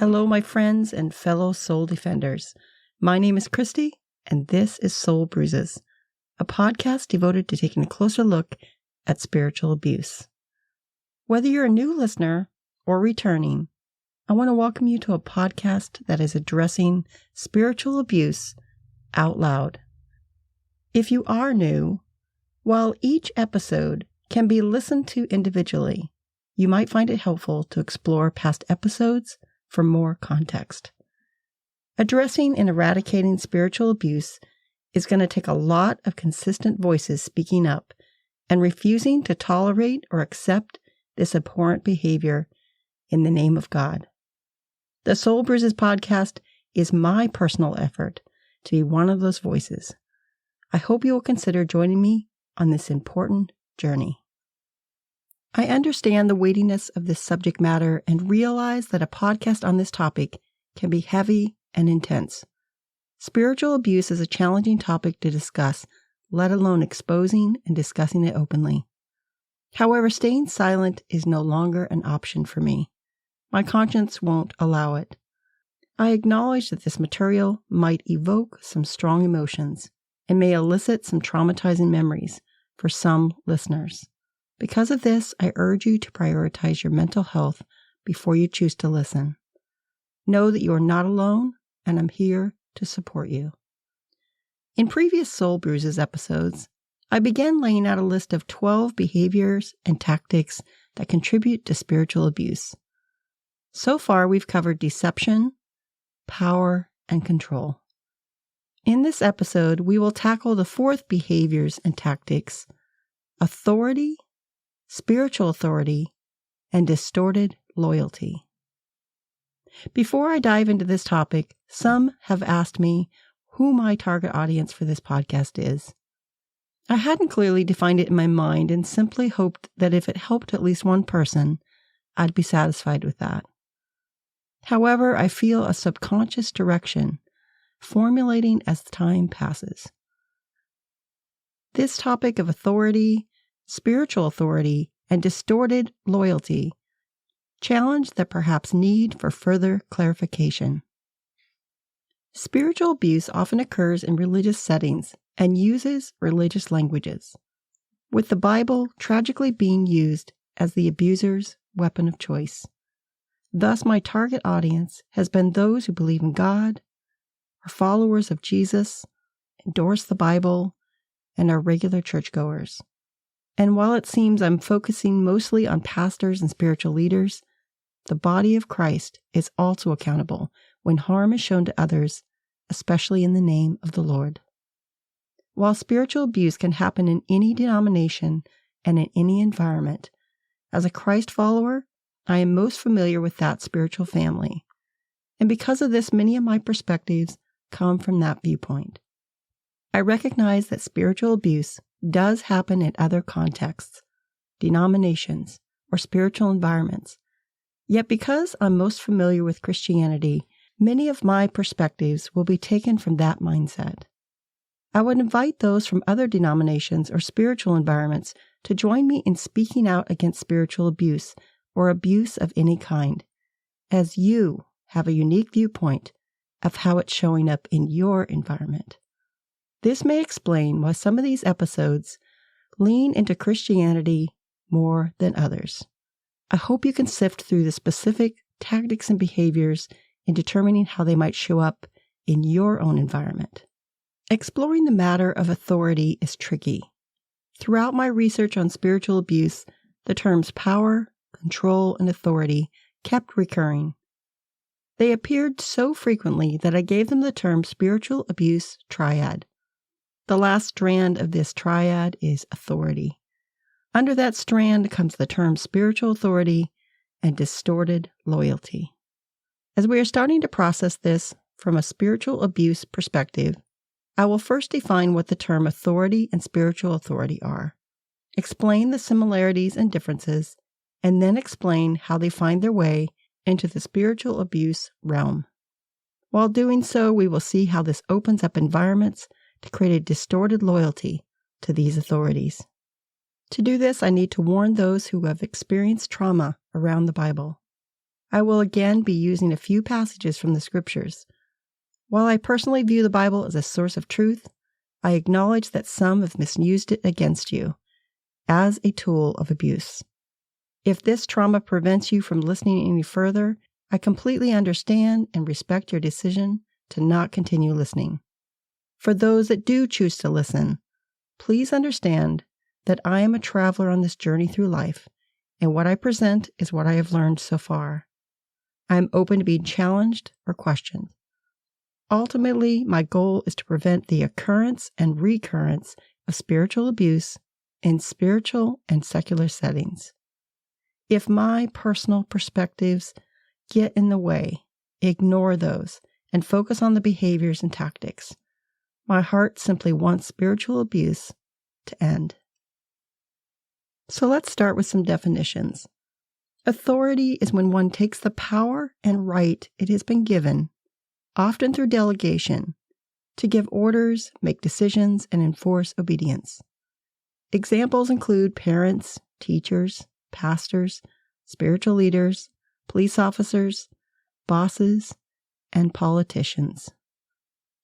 Hello, my friends and fellow soul defenders. My name is Christy, and this is Soul Bruises, a podcast devoted to taking a closer look at spiritual abuse. Whether you're a new listener or returning, I want to welcome you to a podcast that is addressing spiritual abuse out loud. If you are new, while each episode can be listened to individually, you might find it helpful to explore past episodes for more context. Addressing and eradicating spiritual abuse is going to take a lot of consistent voices speaking up and refusing to tolerate or accept this abhorrent behavior in the name of God. The Soul Bruises podcast is my personal effort to be one of those voices. I hope you will consider joining me on this important journey. I understand the weightiness of this subject matter and realize that a podcast on this topic can be heavy and intense. Spiritual abuse is a challenging topic to discuss, let alone exposing and discussing it openly. However, staying silent is no longer an option for me. My conscience won't allow it. I acknowledge that this material might evoke some strong emotions and may elicit some traumatizing memories for some listeners. Because of this, I urge you to prioritize your mental health before you choose to listen. Know that you are not alone, and I'm here to support you. In previous Soul Bruises episodes, I began laying out a list of 12 behaviors and tactics that contribute to spiritual abuse. So far, we've covered deception, power, and control. In this episode, we will tackle the fourth behaviors and tactics: authority, spiritual authority, and distorted loyalty. Before I dive into this topic, some have asked me who my target audience for this podcast is. I hadn't clearly defined it in my mind and simply hoped that if it helped at least one person, I'd be satisfied with that. However, I feel a subconscious direction formulating as time passes. This topic of authority, spiritual authority, and distorted loyalty challenge the perhaps need for further clarification. Spiritual abuse often occurs in religious settings and uses religious languages, with the Bible tragically being used as the abuser's weapon of choice. Thus, my target audience has been those who believe in God, are followers of Jesus, endorse the Bible, and are regular churchgoers. And while it seems I'm focusing mostly on pastors and spiritual leaders, the body of Christ is also accountable when harm is shown to others, especially in the name of the Lord. While spiritual abuse can happen in any denomination and in any environment, as a Christ follower, I am most familiar with that spiritual family. And because of this, many of my perspectives come from that viewpoint. I recognize that spiritual abuse does happen in other contexts, denominations, or spiritual environments. Yet because I'm most familiar with Christianity, many of my perspectives will be taken from that mindset. I would invite those from other denominations or spiritual environments to join me in speaking out against spiritual abuse or abuse of any kind, as you have a unique viewpoint of how it's showing up in your environment. This may explain why some of these episodes lean into Christianity more than others. I hope you can sift through the specific tactics and behaviors in determining how they might show up in your own environment. Exploring the matter of authority is tricky. Throughout my research on spiritual abuse, the terms power, control, and authority kept recurring. They appeared so frequently that I gave them the term spiritual abuse triad. The last strand of this triad is authority. Under that strand comes the term spiritual authority and distorted loyalty. As we are starting to process this from a spiritual abuse perspective, I will first define what the term authority and spiritual authority are, explain the similarities and differences, and then explain how they find their way into the spiritual abuse realm. While doing so, we will see how this opens up environments to create a distorted loyalty to these authorities. To do this, I need to warn those who have experienced trauma around the Bible. I will again be using a few passages from the scriptures. While I personally view the Bible as a source of truth, I acknowledge that some have misused it against you as a tool of abuse. If this trauma prevents you from listening any further, I completely understand and respect your decision to not continue listening. For those that do choose to listen, please understand that I am a traveler on this journey through life, and what I present is what I have learned so far. I am open to being challenged or questioned. Ultimately, my goal is to prevent the occurrence and recurrence of spiritual abuse in spiritual and secular settings. If my personal perspectives get in the way, ignore those and focus on the behaviors and tactics. My heart simply wants spiritual abuse to end. So let's start with some definitions. Authority is when one takes the power and right it has been given, often through delegation, to give orders, make decisions, and enforce obedience. Examples include parents, teachers, pastors, spiritual leaders, police officers, bosses, and politicians.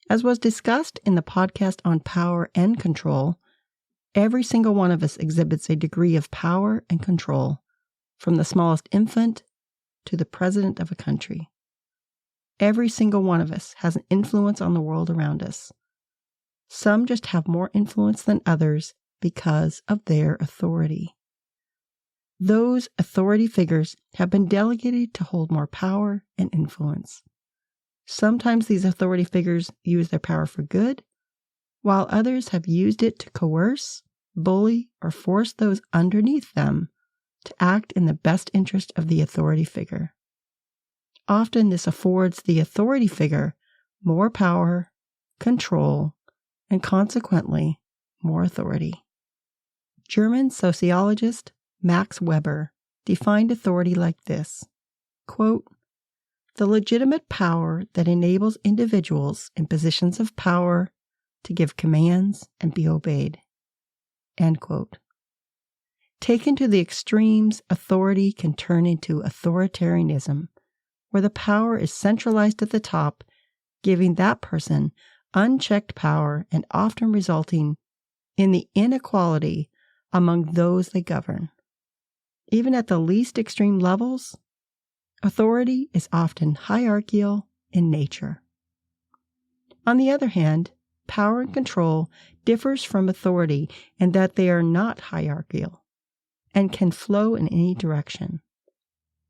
As was discussed in the podcast on power and control, every single one of us exhibits a degree of power and control, from the smallest infant to the president of a country. Every single one of us has an influence on the world around us. Some just have more influence than others because of their authority. Those authority figures have been delegated to hold more power and influence. Sometimes these authority figures use their power for good, while others have used it to coerce, bully, or force those underneath them to act in the best interest of the authority figure. Often this affords the authority figure more power, control, and consequently more authority. German sociologist Max Weber defined authority like this, quote, "The legitimate power that enables individuals in positions of power to give commands and be obeyed." End quote. Taken to the extremes, authority can turn into authoritarianism, where the power is centralized at the top, giving that person unchecked power and often resulting in the inequality among those they govern. Even at the least extreme levels, authority is often hierarchical in nature. On the other hand, power and control differs from authority in that they are not hierarchical and can flow in any direction.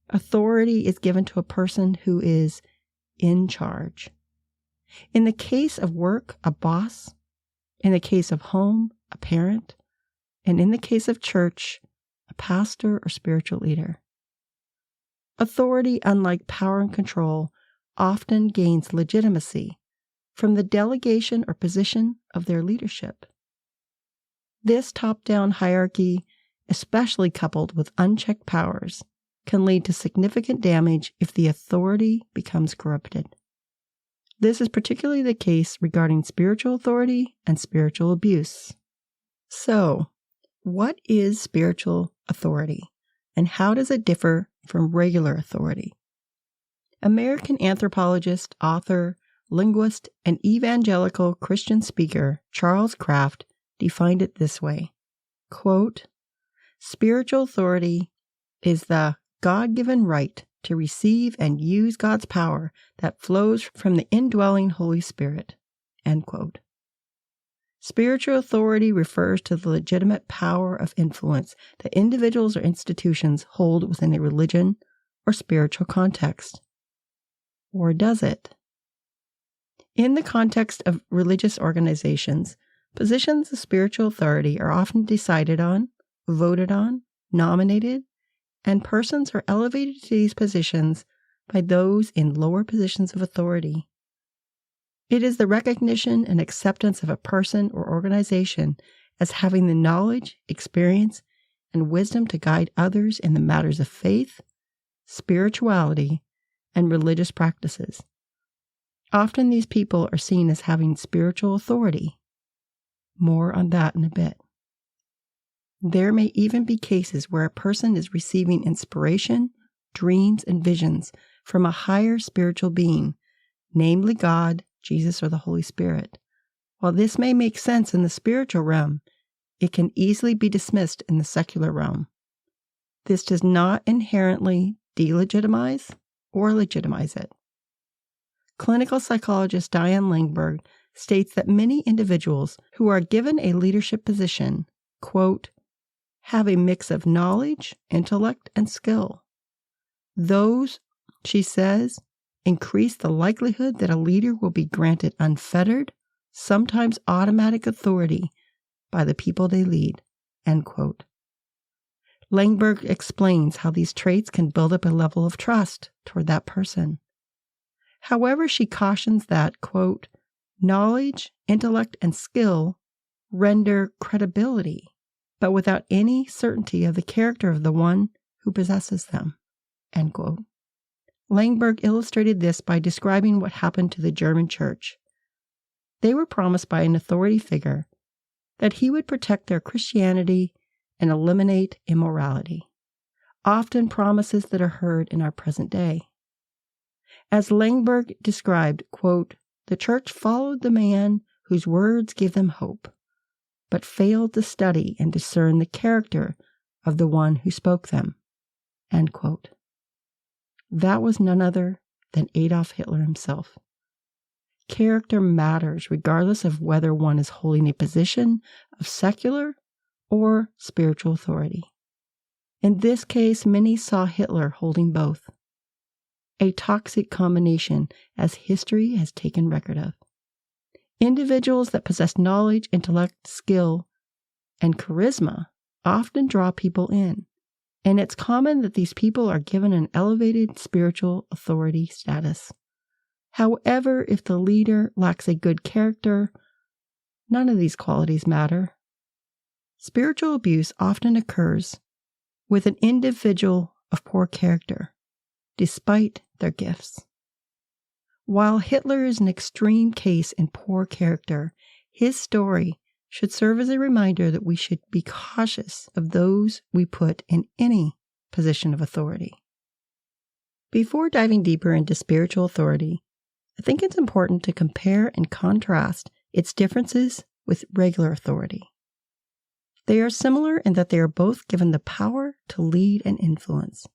Authority is given to a person who is in charge. In the case of work, a boss. In the case of home, a parent. And in the case of church, a pastor or spiritual leader. Authority, unlike power and control, often gains legitimacy from the delegation or position of their leadership. This top-down hierarchy, especially coupled with unchecked powers, can lead to significant damage if the authority becomes corrupted. This is particularly the case regarding spiritual authority and spiritual abuse. So, what is spiritual authority, and how does it differ from regular authority? American anthropologist, author, linguist, and evangelical Christian speaker Charles Kraft defined it this way, quote, "Spiritual authority is the God-given right to receive and use God's power that flows from the indwelling Holy Spirit." End quote. Spiritual authority refers to the legitimate power of influence that individuals or institutions hold within a religion or spiritual context. Or does it? In the context of religious organizations, positions of spiritual authority are often decided on, voted on, nominated, and persons are elevated to these positions by those in lower positions of authority. It is the recognition and acceptance of a person or organization as having the knowledge, experience, and wisdom to guide others in the matters of faith, spirituality, and religious practices. Often these people are seen as having spiritual authority. More on that in a bit. There may even be cases where a person is receiving inspiration dreams, and visions from a higher spiritual being, namely God, Jesus, or the Holy Spirit. While this may make sense in the spiritual realm, it can easily be dismissed in the secular realm. This does not inherently delegitimize or legitimize it. Clinical psychologist Diane Langberg states that many individuals who are given a leadership position, quote, have a mix of knowledge, intellect, and skill. Those, she says, increase the likelihood that a leader will be granted unfettered, sometimes automatic authority by the people they lead, end quote. Langberg explains how these traits can build up a level of trust toward that person. However, she cautions that, quote, knowledge, intellect, and skill render credibility, but without any certainty of the character of the one who possesses them, end quote. Langberg illustrated this by describing what happened to the German church. They were promised by an authority figure that he would protect their Christianity and eliminate immorality, often promises that are heard in our present day. As Langberg described, quote, the church followed the man whose words gave them hope, but failed to study and discern the character of the one who spoke them, end quote. That was none other than Adolf Hitler himself. Character matters regardless of whether one is holding a position of secular or spiritual authority. In this case, many saw Hitler holding both, a toxic combination as history has taken record of. Individuals that possess knowledge, intellect, skill, and charisma often draw people in, and it's common that these people are given an elevated spiritual authority status. However, if the leader lacks a good character, none of these qualities matter. Spiritual abuse often occurs with an individual of poor character, despite their gifts. While Hitler is an extreme case in poor character, his story should serve as a reminder that we should be cautious of those we put in any position of authority. Before diving deeper into spiritual authority, I think it's important to compare and contrast its differences with regular authority. They are similar in that they are both given the power to lead and influence.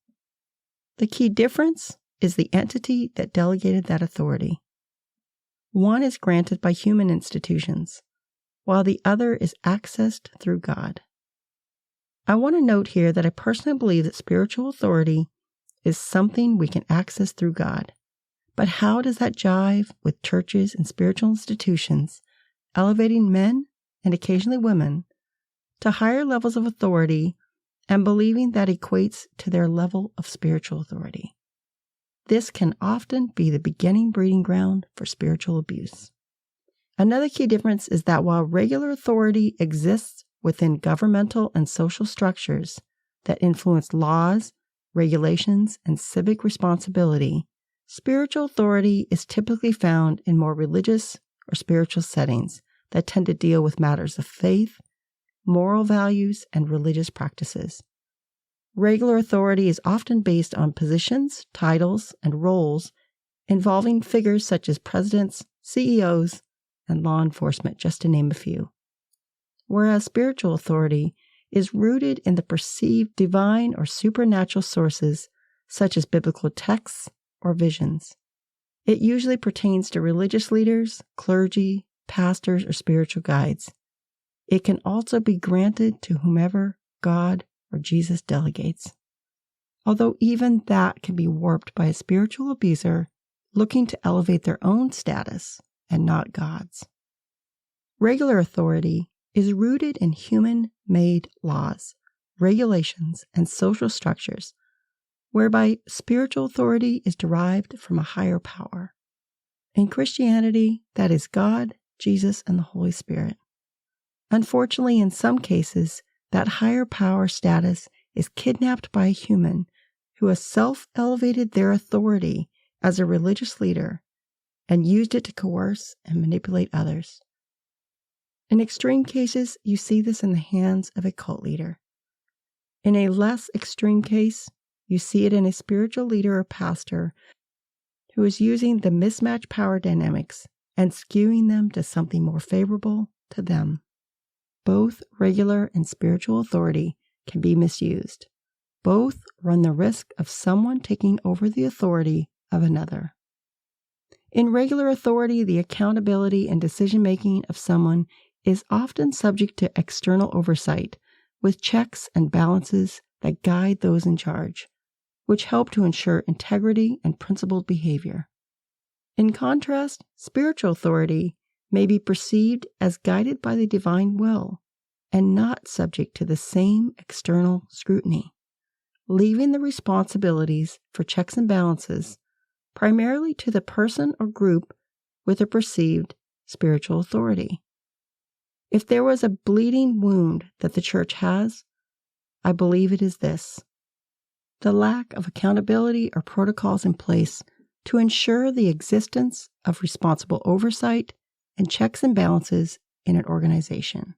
The key difference is the entity that delegated that authority. One is granted by human institutions, while the other is accessed through God. I want to note here that I personally believe that spiritual authority is something we can access through God. But how does that jive with churches and spiritual institutions elevating men, and occasionally women, to higher levels of authority and believing that equates to their level of spiritual authority? This can often be the beginning breeding ground for spiritual abuse. Another key difference is that while regular authority exists within governmental and social structures that influence laws, regulations, and civic responsibility, spiritual authority is typically found in more religious or spiritual settings that tend to deal with matters of faith, moral values, and religious practices. Regular authority is often based on positions, titles, and roles involving figures such as presidents, CEOs, and law enforcement, just to name a few. Whereas spiritual authority is rooted in the perceived divine or supernatural sources such as biblical texts or visions. It usually pertains to religious leaders, clergy, pastors, or spiritual guides. It can also be granted to whomever God or Jesus delegates, although even that can be warped by a spiritual abuser looking to elevate their own status and not God's. Regular authority is rooted in human-made laws, regulations, and social structures, whereby spiritual authority is derived from a higher power. In Christianity, that is God, Jesus, and the Holy Spirit. Unfortunately, in some cases, that higher power status is kidnapped by a human who has self-elevated their authority as a religious leader and used it to coerce and manipulate others. In extreme cases, you see this in the hands of a cult leader. In a less extreme case, you see it in a spiritual leader or pastor who is using the mismatched power dynamics and skewing them to something more favorable to them. Both regular and spiritual authority can be misused. Both run the risk of someone taking over the authority of another. In regular authority, the accountability and decision-making of someone is often subject to external oversight, with checks and balances that guide those in charge, which help to ensure integrity and principled behavior. In contrast, spiritual authority may be perceived as guided by the divine will and not subject to the same external scrutiny, leaving the responsibilities for checks and balances primarily to the person or group with a perceived spiritual authority. If there was a bleeding wound that the church has, I believe it is this: the lack of accountability or protocols in place to ensure the existence of responsible oversight and checks and balances in an organization.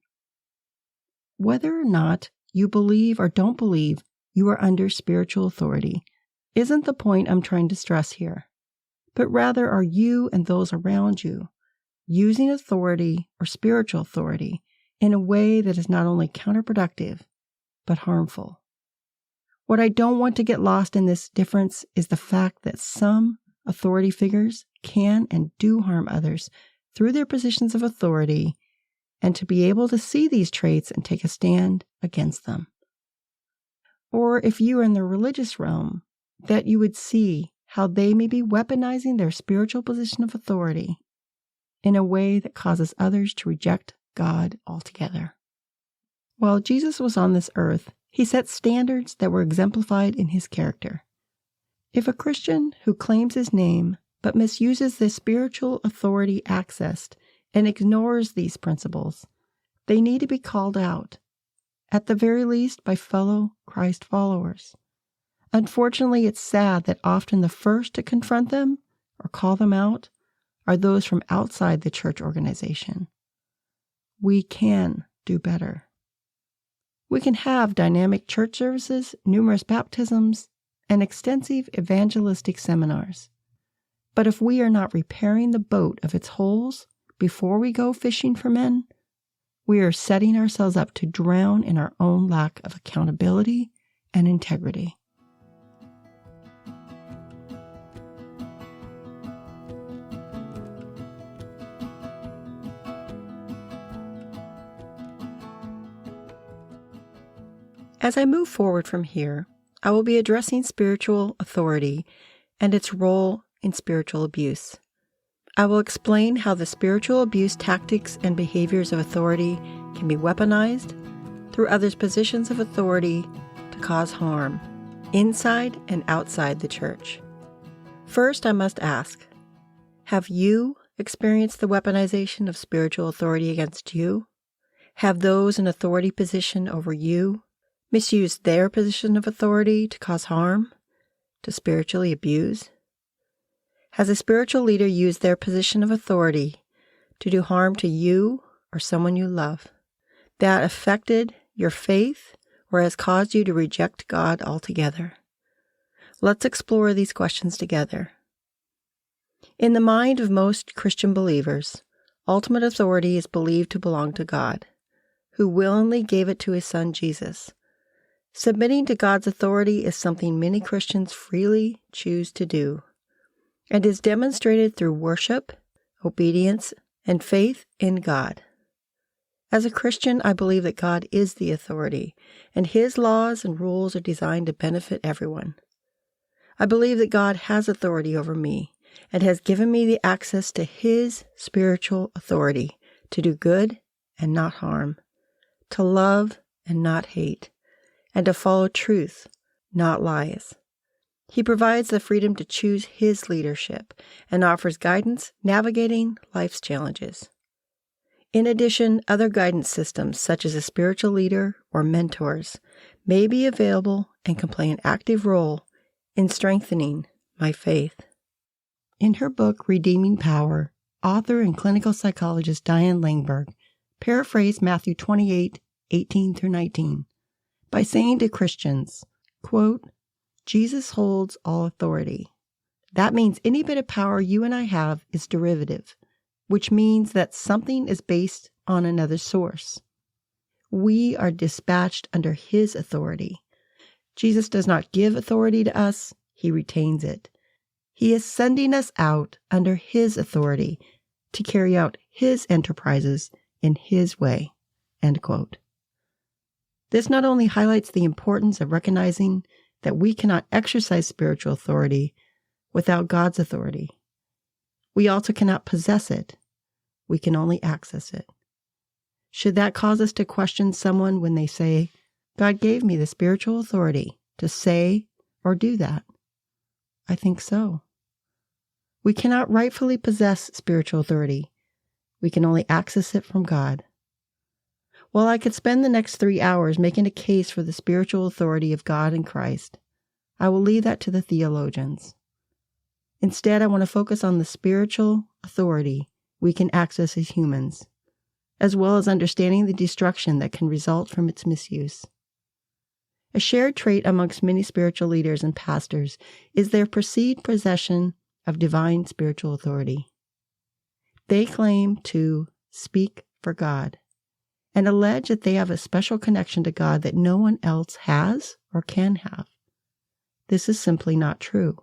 Whether or not you believe or don't believe you are under spiritual authority isn't the point I'm trying to stress here, but rather are you and those around you using authority or spiritual authority in a way that is not only counterproductive, but harmful. What I don't want to get lost in this difference is the fact that some authority figures can and do harm others through their positions of authority, and to be able to see these traits and take a stand against them. Or if you are in the religious realm, that you would see how they may be weaponizing their spiritual position of authority in a way that causes others to reject God altogether. While Jesus was on this earth, he set standards that were exemplified in his character. If a Christian who claims his name but misuses the spiritual authority accessed and ignores these principles, they need to be called out, at the very least by fellow Christ followers. Unfortunately, it's sad that often the first to confront them or call them out are those from outside the church organization. We can do better. We can have dynamic church services, numerous baptisms, and extensive evangelistic seminars. But if we are not repairing the boat of its holes before we go fishing for men, we are setting ourselves up to drown in our own lack of accountability and integrity. As I move forward from here, I will be addressing spiritual authority and its role in spiritual abuse. I will explain how the spiritual abuse tactics and behaviors of authority can be weaponized through others' positions of authority to cause harm, inside and outside the church. First, I must ask, have you experienced the weaponization of spiritual authority against you? Have those in authority position over you misused their position of authority to cause harm, to spiritually abuse? Has a spiritual leader used their position of authority to do harm to you or someone you love that affected your faith or has caused you to reject God altogether? Let's explore these questions together. In the mind of most Christian believers, ultimate authority is believed to belong to God, who willingly gave it to his Son Jesus. Submitting to God's authority is something many Christians freely choose to do, and is demonstrated through worship, obedience, and faith in God. As a Christian, I believe that God is the authority, and his laws and rules are designed to benefit everyone. I believe that God has authority over me, and has given me the access to his spiritual authority to do good and not harm, to love and not hate, and to follow truth, not lies. He provides the freedom to choose his leadership and offers guidance navigating life's challenges. In addition, other guidance systems, such as a spiritual leader or mentors, may be available and can play an active role in strengthening my faith. In her book, Redeeming Power, author and clinical psychologist Diane Langberg paraphrased Matthew 28:18-19 by saying to Christians, quote, Jesus holds all authority. That means any bit of power you and I have is derivative, which means that something is based on another source. We are dispatched under his authority. Jesus does not give authority to us, he retains it. He is sending us out under his authority to carry out his enterprises in his way. End quote. This not only highlights the importance of recognizing that we cannot exercise spiritual authority without God's authority. We also cannot possess it. We can only access it. Should that cause us to question someone when they say, God gave me the spiritual authority to say or do that? I think so. We cannot rightfully possess spiritual authority. We can only access it from God. While I could spend the next 3 hours making a case for the spiritual authority of God and Christ, I will leave that to the theologians. Instead, I want to focus on the spiritual authority we can access as humans, as well as understanding the destruction that can result from its misuse. A shared trait amongst many spiritual leaders and pastors is their perceived possession of divine spiritual authority. They claim to speak for God and allege that they have a special connection to God that no one else has or can have. This is simply not true.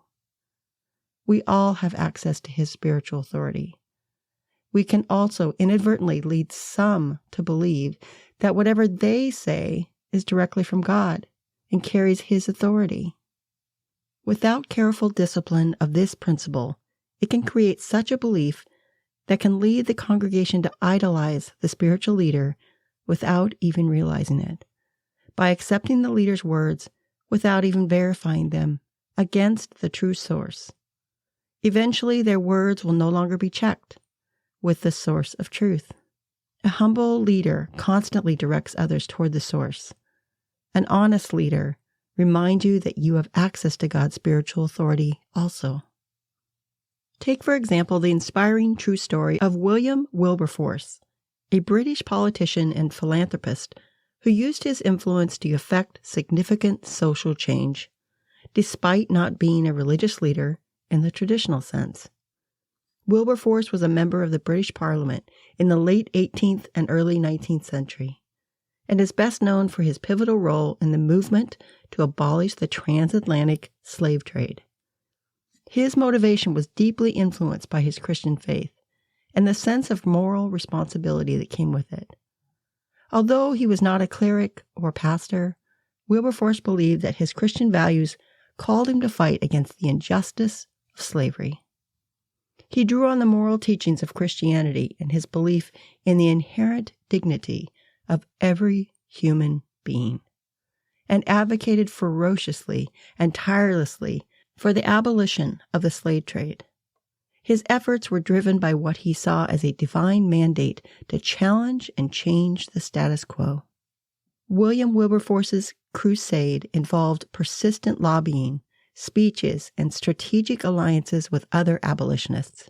We all have access to his spiritual authority. We can also inadvertently lead some to believe that whatever they say is directly from God and carries his authority. Without careful discipline of this principle, it can create such a belief that can lead the congregation to idolize the spiritual leader without even realizing it, by accepting the leader's words without even verifying them against the true source. Eventually, their words will no longer be checked with the source of truth. A humble leader constantly directs others toward the source. An honest leader reminds you that you have access to God's spiritual authority also. Take, for example, the inspiring true story of William Wilberforce, a British politician and philanthropist who used his influence to effect significant social change, despite not being a religious leader in the traditional sense. Wilberforce was a member of the British Parliament in the late 18th and early 19th century, and is best known for his pivotal role in the movement to abolish the transatlantic slave trade. His motivation was deeply influenced by his Christian faith and the sense of moral responsibility that came with it. Although he was not a cleric or pastor, Wilberforce believed that his Christian values called him to fight against the injustice of slavery. He drew on the moral teachings of Christianity and his belief in the inherent dignity of every human being, and advocated ferociously and tirelessly for the abolition of the slave trade. His efforts were driven by what he saw as a divine mandate to challenge and change the status quo. William Wilberforce's crusade involved persistent lobbying, speeches, and strategic alliances with other abolitionists.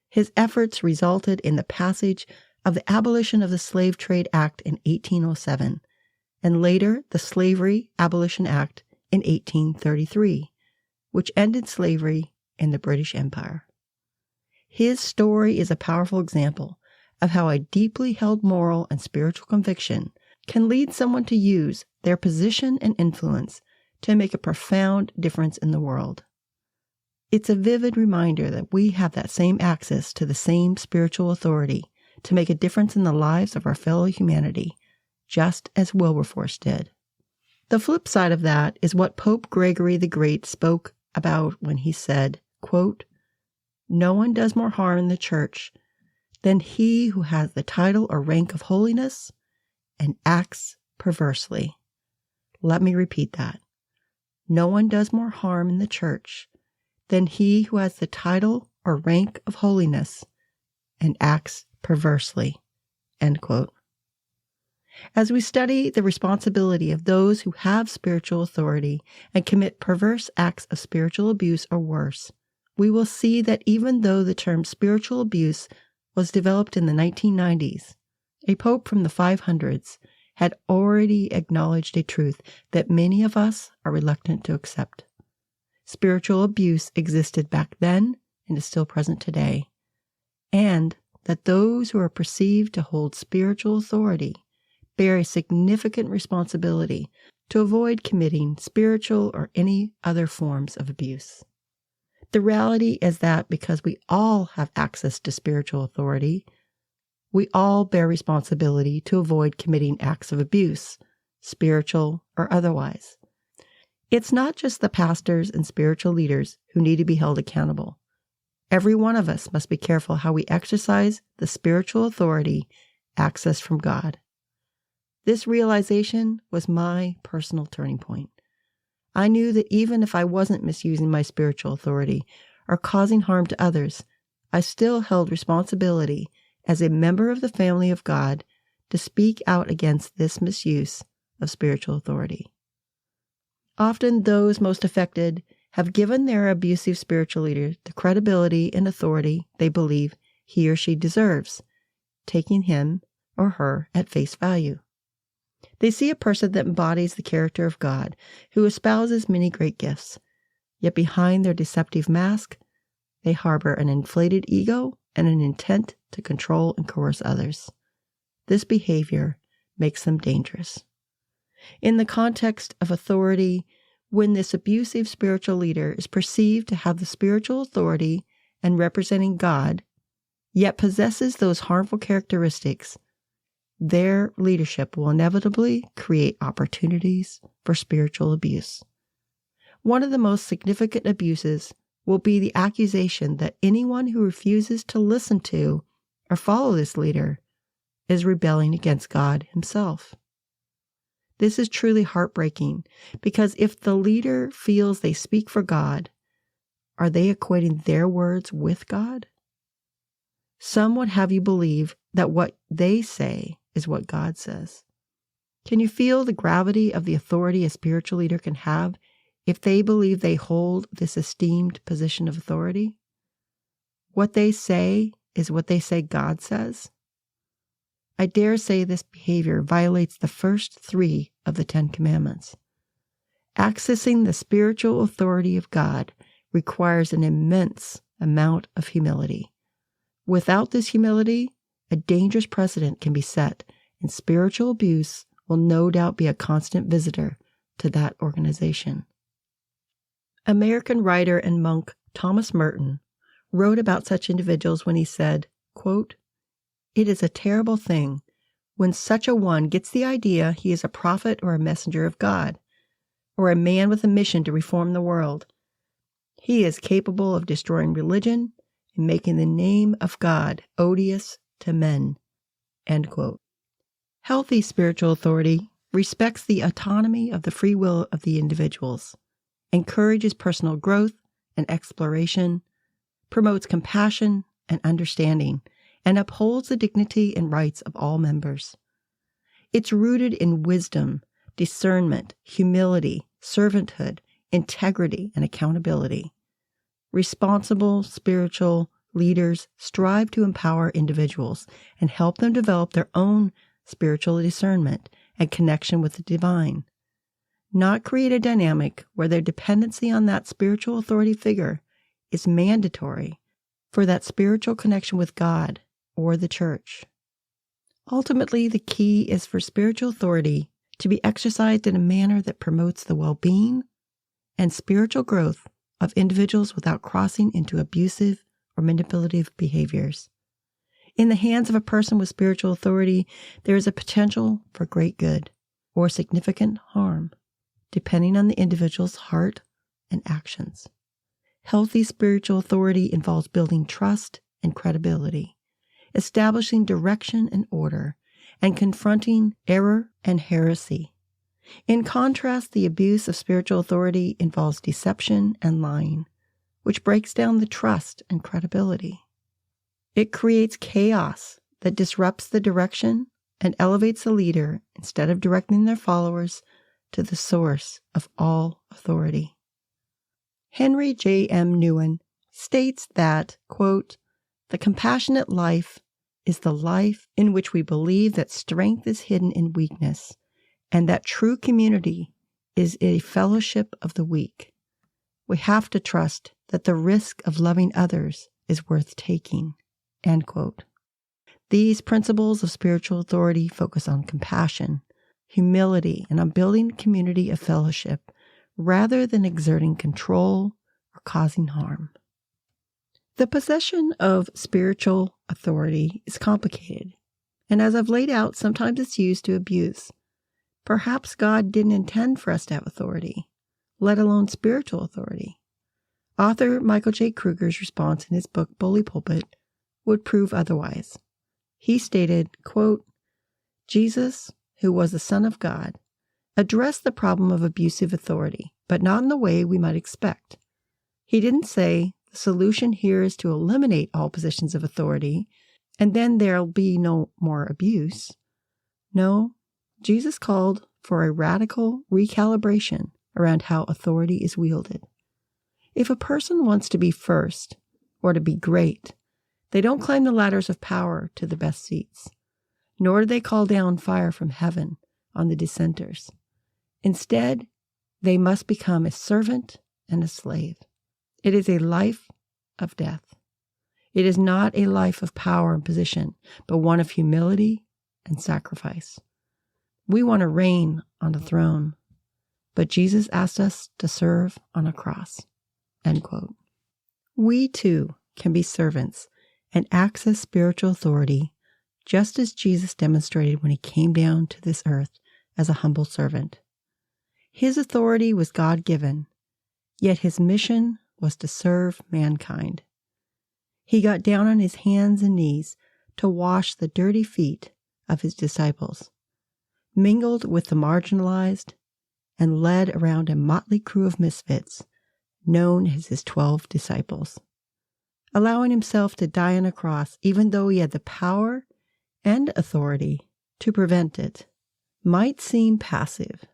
His efforts resulted in the passage of the Abolition of the Slave Trade Act in 1807, and later the Slavery Abolition Act in 1833, which ended slavery in the British Empire. His story is a powerful example of how a deeply held moral and spiritual conviction can lead someone to use their position and influence to make a profound difference in the world. It's a vivid reminder that we have that same access to the same spiritual authority to make a difference in the lives of our fellow humanity, just as Wilberforce did. The flip side of that is what Pope Gregory the Great spoke about when he said, quote, "No one does more harm in the church than he who has the title or rank of holiness and acts perversely." Let me repeat that. No one does more harm in the church than he who has the title or rank of holiness and acts perversely. End quote. As we study the responsibility of those who have spiritual authority and commit perverse acts of spiritual abuse or worse, we will see that even though the term spiritual abuse was developed in the 1990s, a pope from the 500s had already acknowledged a truth that many of us are reluctant to accept. spiritual abuse existed back then and is still present today, and that those who are perceived to hold spiritual authority bear a significant responsibility to avoid committing spiritual or any other forms of abuse. The reality is that because we all have access to spiritual authority, we all bear responsibility to avoid committing acts of abuse, spiritual or otherwise. It's not just the pastors and spiritual leaders who need to be held accountable. Every one of us must be careful how we exercise the spiritual authority accessed from God. This realization was my personal turning point. I knew that even if I wasn't misusing my spiritual authority or causing harm to others, I still held responsibility as a member of the family of God to speak out against this misuse of spiritual authority. Often those most affected have given their abusive spiritual leader the credibility and authority they believe he or she deserves, taking him or her at face value. They see a person that embodies the character of God, who espouses many great gifts, yet behind their deceptive mask, they harbor an inflated ego and an intent to control and coerce others. This behavior makes them dangerous. In the context of authority, when this abusive spiritual leader is perceived to have the spiritual authority and representing God, yet possesses those harmful characteristics, their leadership will inevitably create opportunities for spiritual abuse. One of the most significant abuses will be the accusation that anyone who refuses to listen to or follow this leader is rebelling against God himself. This is truly heartbreaking because if the leader feels they speak for God, are they equating their words with God? Some would have you believe that what they say is what God says. Can you feel the gravity of the authority a spiritual leader can have if they believe they hold this esteemed position of authority? What they say is what they say God says. I dare say this behavior violates the first 3 of the 10 Commandments. Accessing the spiritual authority of God requires an immense amount of humility. Without this humility, a dangerous precedent can be set, and spiritual abuse will no doubt be a constant visitor to that organization. American writer and monk Thomas Merton wrote about such individuals when he said, quote, "It is a terrible thing when such a one gets the idea he is a prophet or a messenger of God, or a man with a mission to reform the world. He is capable of destroying religion and making the name of God odious to men." End quote. Healthy spiritual authority respects the autonomy of the free will of the individuals, encourages personal growth and exploration, promotes compassion and understanding, and upholds the dignity and rights of all members. It's rooted in wisdom, discernment, humility, servanthood, integrity, and accountability. Responsible spiritual leaders strive to empower individuals and help them develop their own spiritual discernment and connection with the divine, not create a dynamic where their dependency on that spiritual authority figure is mandatory for that spiritual connection with God or the church. Ultimately, the key is for spiritual authority to be exercised in a manner that promotes the well-being and spiritual growth of individuals without crossing into abusive or manipulative behaviors. In the hands of a person with spiritual authority, there is a potential for great good or significant harm, depending on the individual's heart and actions. Healthy spiritual authority involves building trust and credibility, establishing direction and order, and confronting error and heresy. In contrast, the abuse of spiritual authority involves deception and lying, which breaks down the trust and credibility. It creates chaos that disrupts the direction and elevates the leader instead of directing their followers to the source of all authority. Henry J. M. Nouwen states that, quote, "The compassionate life is the life in which we believe that strength is hidden in weakness, and that true community is a fellowship of the weak. We have to trust that the risk of loving others is worth taking." End quote. These principles of spiritual authority focus on compassion, humility, and on building a community of fellowship rather than exerting control or causing harm. The possession of spiritual authority is complicated, and as I've laid out, sometimes it's used to abuse. Perhaps God didn't intend for us to have authority, let alone spiritual authority. Author Michael J. Kruger's response in his book Bully Pulpit would prove otherwise. He stated, quote, "Jesus, who was the Son of God, addressed the problem of abusive authority, but not in the way we might expect. He didn't say, the solution here is to eliminate all positions of authority, and then there'll be no more abuse. No, Jesus called for a radical recalibration around how authority is wielded. If a person wants to be first or to be great, they don't climb the ladders of power to the best seats, nor do they call down fire from heaven on the dissenters. Instead, they must become a servant and a slave. It is a life of death. It is not a life of power and position, but one of humility and sacrifice. We want to reign on a throne, but Jesus asked us to serve on a cross." End quote. We too can be servants and access spiritual authority just as Jesus demonstrated when he came down to this earth as a humble servant. His authority was God-given, yet his mission was to serve mankind. He got down on his hands and knees to wash the dirty feet of his disciples, mingled with the marginalized, and led around a motley crew of misfits known as his 12 disciples, allowing himself to die on a cross even though he had the power and authority to prevent it, might seem passive.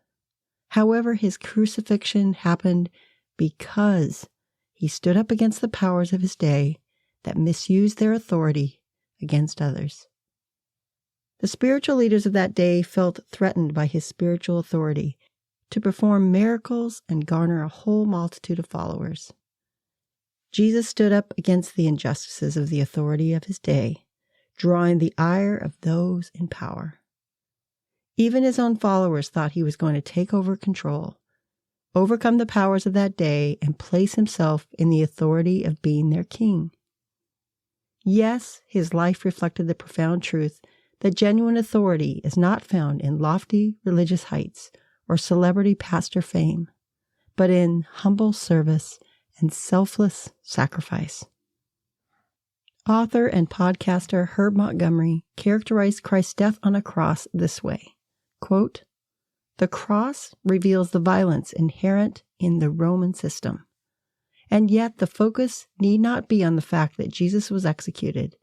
However, his crucifixion happened because he stood up against the powers of his day that misused their authority against others. The spiritual leaders of that day felt threatened by his spiritual authority to perform miracles and garner a whole multitude of followers. Jesus stood up against the injustices of the authority of his day, drawing the ire of those in power. Even his own followers thought he was going to take over control, overcome the powers of that day, and place himself in the authority of being their king. Yes, his life reflected the profound truth that genuine authority is not found in lofty religious heights or celebrity pastor fame, but in humble service and selfless sacrifice. Author and podcaster Herb Montgomery characterized Christ's death on a cross this way, quote, "The cross reveals the violence inherent in the Roman system, and yet the focus need not be on the fact that Jesus was executed.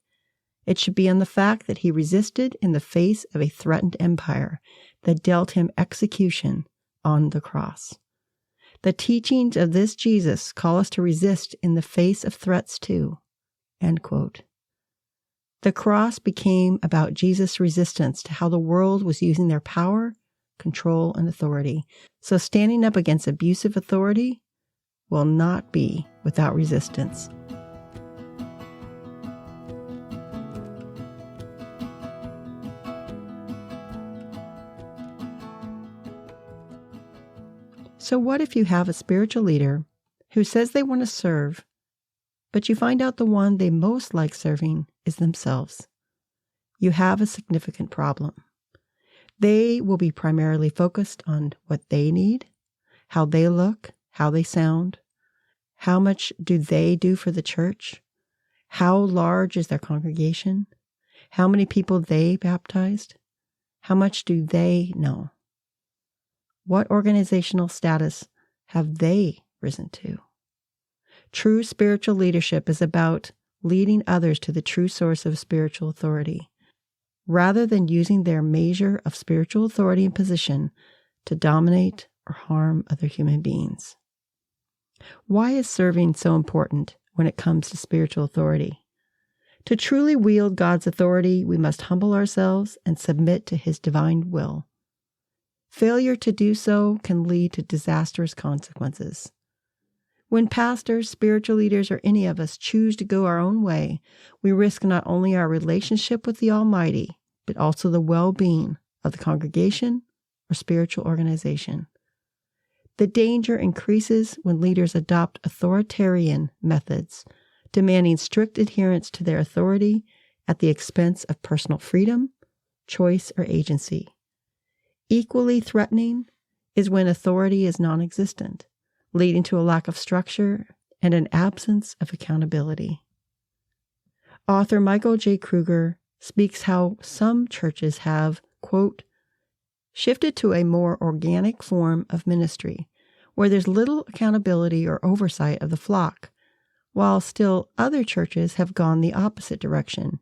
It should be on the fact that he resisted in the face of a threatened empire that dealt him execution on the cross. The teachings of this Jesus call us to resist in the face of threats too." End quote. The cross became about Jesus' resistance to how the world was using their power, control, and authority. So standing up against abusive authority will not be without resistance. So what if you have a spiritual leader who says they want to serve, but you find out the one they most like serving is themselves? You have a significant problem. They will be primarily focused on what they need, how they look, how they sound, how much do they do for the church, how large is their congregation, how many people they baptized, how much do they know, what organizational status have they risen to. True spiritual leadership is about leading others to the true source of spiritual authority, rather than using their measure of spiritual authority and position to dominate or harm other human beings. Why is serving so important when it comes to spiritual authority? To truly wield God's authority, we must humble ourselves and submit to his divine will. Failure to do so can lead to disastrous consequences. When pastors, spiritual leaders, or any of us choose to go our own way, we risk not only our relationship with the Almighty, but also the well-being of the congregation or spiritual organization. The danger increases when leaders adopt authoritarian methods, demanding strict adherence to their authority at the expense of personal freedom, choice, or agency. Equally threatening is when authority is non-existent, leading to a lack of structure and an absence of accountability. Author Michael J. Kruger speaks how some churches have, quote, shifted to a more organic form of ministry, where there's little accountability or oversight of the flock, while still other churches have gone the opposite direction,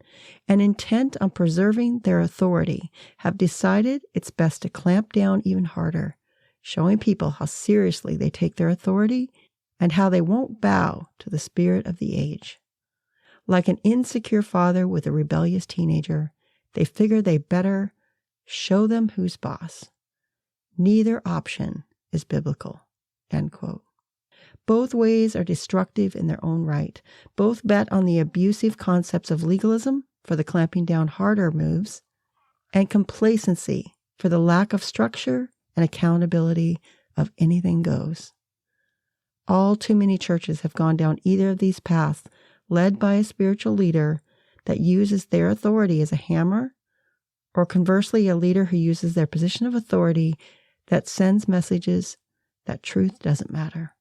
and intent on preserving their authority, have decided it's best to clamp down even harder, showing people how seriously they take their authority and how they won't bow to the spirit of the age. Like an insecure father with a rebellious teenager, they figure they better show them who's boss. Neither option is biblical. End quote. Both ways are destructive in their own right. Both bet on the abusive concepts of legalism for the clamping down harder moves, and complacency for the lack of structure and accountability of anything goes. All too many churches have gone down either of these paths, led by a spiritual leader that uses their authority as a hammer, or conversely, a leader who uses their position of authority that sends messages that truth doesn't matter.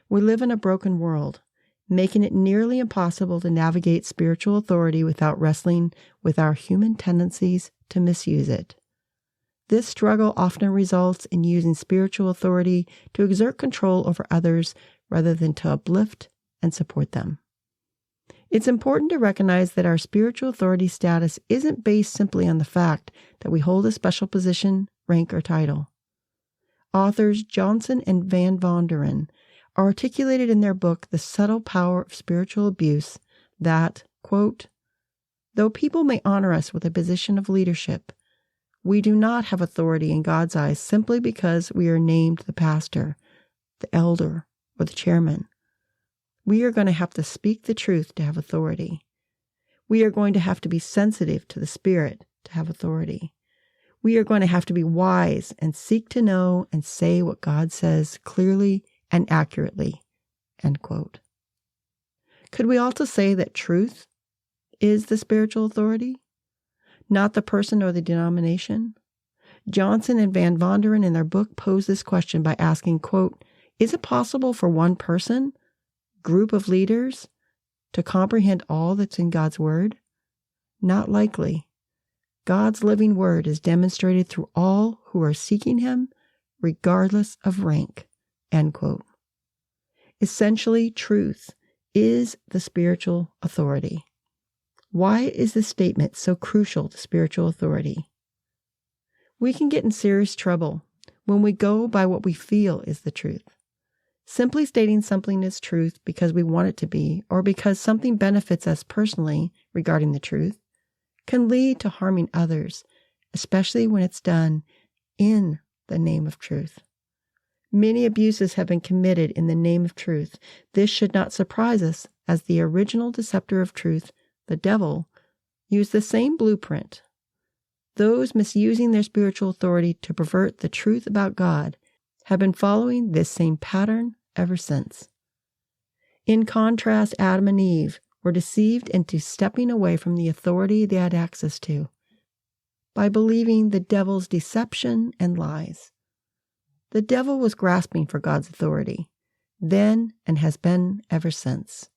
We live in a broken world, making it nearly impossible to navigate spiritual authority without wrestling with our human tendencies to misuse it. This struggle often results in using spiritual authority to exert control over others rather than to uplift and support them. It's important to recognize that our spiritual authority status isn't based simply on the fact that we hold a special position, rank, or title. Authors Johnson and Van Vonderen articulated in their book The Subtle Power of Spiritual Abuse that, quote, though people may honor us with a position of leadership, we do not have authority in God's eyes simply because we are named the pastor, the elder, or the chairman. We are going to have to speak the truth to have authority. We are going to have to be sensitive to the Spirit to have authority. We are going to have to be wise and seek to know and say what God says clearly and accurately. End quote. Could we also say that truth is the spiritual authority, not the person or the denomination? Johnson and Van Vonderen in their book pose this question by asking, quote, is it possible for one person, group of leaders, to comprehend all that's in God's Word? Not likely. God's living Word is demonstrated through all who are seeking Him, regardless of rank. End quote. Essentially, truth is the spiritual authority. Why is this statement so crucial to spiritual authority? We can get in serious trouble when we go by what we feel is the truth. Simply stating something is truth because we want it to be, or because something benefits us personally regarding the truth, can lead to harming others, especially when it's done in the name of truth. Many abuses have been committed in the name of truth. This should not surprise us, as the original deceptor of truth, the devil, used the same blueprint. Those misusing their spiritual authority to pervert the truth about God have been following this same pattern ever since. In contrast, Adam and Eve were deceived into stepping away from the authority they had access to by believing the devil's deception and lies. The devil was grasping for God's authority, then and has been ever since.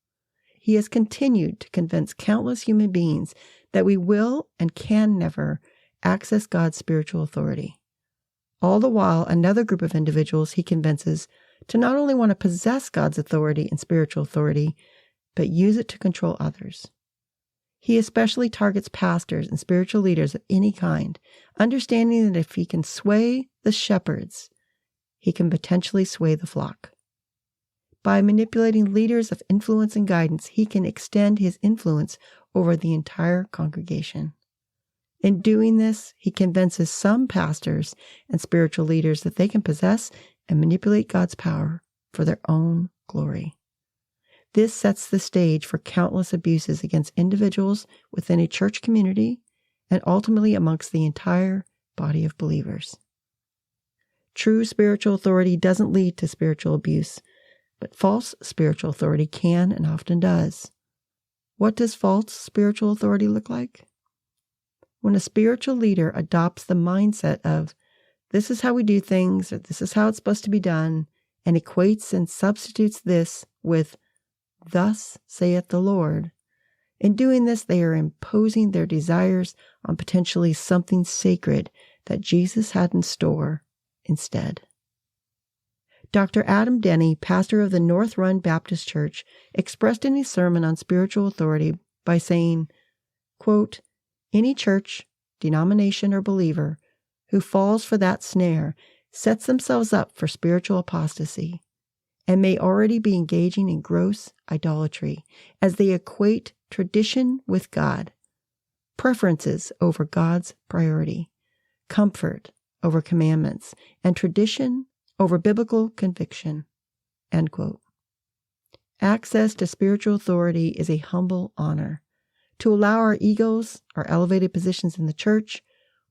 He has continued to convince countless human beings that we will and can never access God's spiritual authority. All the while, another group of individuals he convinces to not only want to possess God's authority and spiritual authority, but use it to control others. He especially targets pastors and spiritual leaders of any kind, understanding that if he can sway the shepherds, he can potentially sway the flock. By manipulating leaders of influence and guidance, he can extend his influence over the entire congregation. In doing this, he convinces some pastors and spiritual leaders that they can possess and manipulate God's power for their own glory. This sets the stage for countless abuses against individuals within a church community and ultimately amongst the entire body of believers. True spiritual authority doesn't lead to spiritual abuse, but false spiritual authority can and often does. What does false spiritual authority look like? When a spiritual leader adopts the mindset of, this is how we do things, or this is how it's supposed to be done, and equates and substitutes this with, thus saith the Lord. In doing this, they are imposing their desires on potentially something sacred that Jesus had in store instead. Dr. Adam Denny, pastor of the North Run Baptist Church, expressed in his sermon on spiritual authority by saying, quote, any church, denomination, or believer who falls for that snare sets themselves up for spiritual apostasy and may already be engaging in gross idolatry as they equate tradition with God, preferences over God's priority, comfort over commandments, and tradition over biblical conviction. End quote. Access to spiritual authority is a humble honor. To allow our egos, our elevated positions in the church,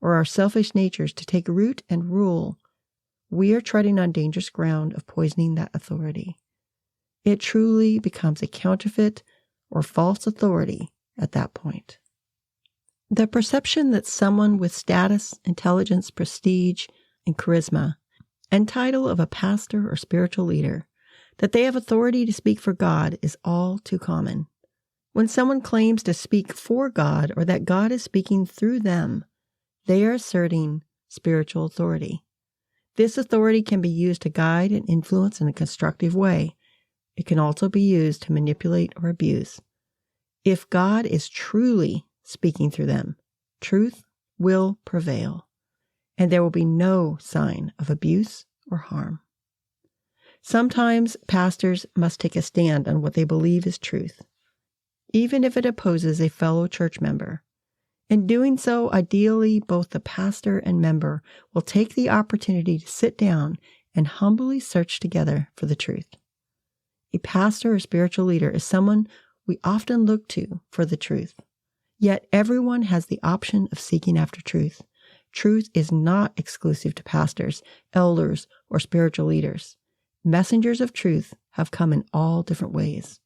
or our selfish natures to take root and rule, we are treading on dangerous ground of poisoning that authority. It truly becomes a counterfeit or false authority at that point. The perception that someone with status, intelligence, prestige, and charisma, and title of a pastor or spiritual leader, that they have authority to speak for God is all too common. When someone claims to speak for God or that God is speaking through them, they are asserting spiritual authority. This authority can be used to guide and influence in a constructive way. It can also be used to manipulate or abuse. If God is truly speaking through them, truth will prevail, and there will be no sign of abuse or harm. Sometimes pastors must take a stand on what they believe is truth, even if it opposes a fellow church member. In doing so, ideally, both the pastor and member will take the opportunity to sit down and humbly search together for the truth. A pastor or spiritual leader is someone we often look to for the truth. Yet everyone has the option of seeking after truth. Truth is not exclusive to pastors, elders, or spiritual leaders. Messengers of truth have come in all different ways,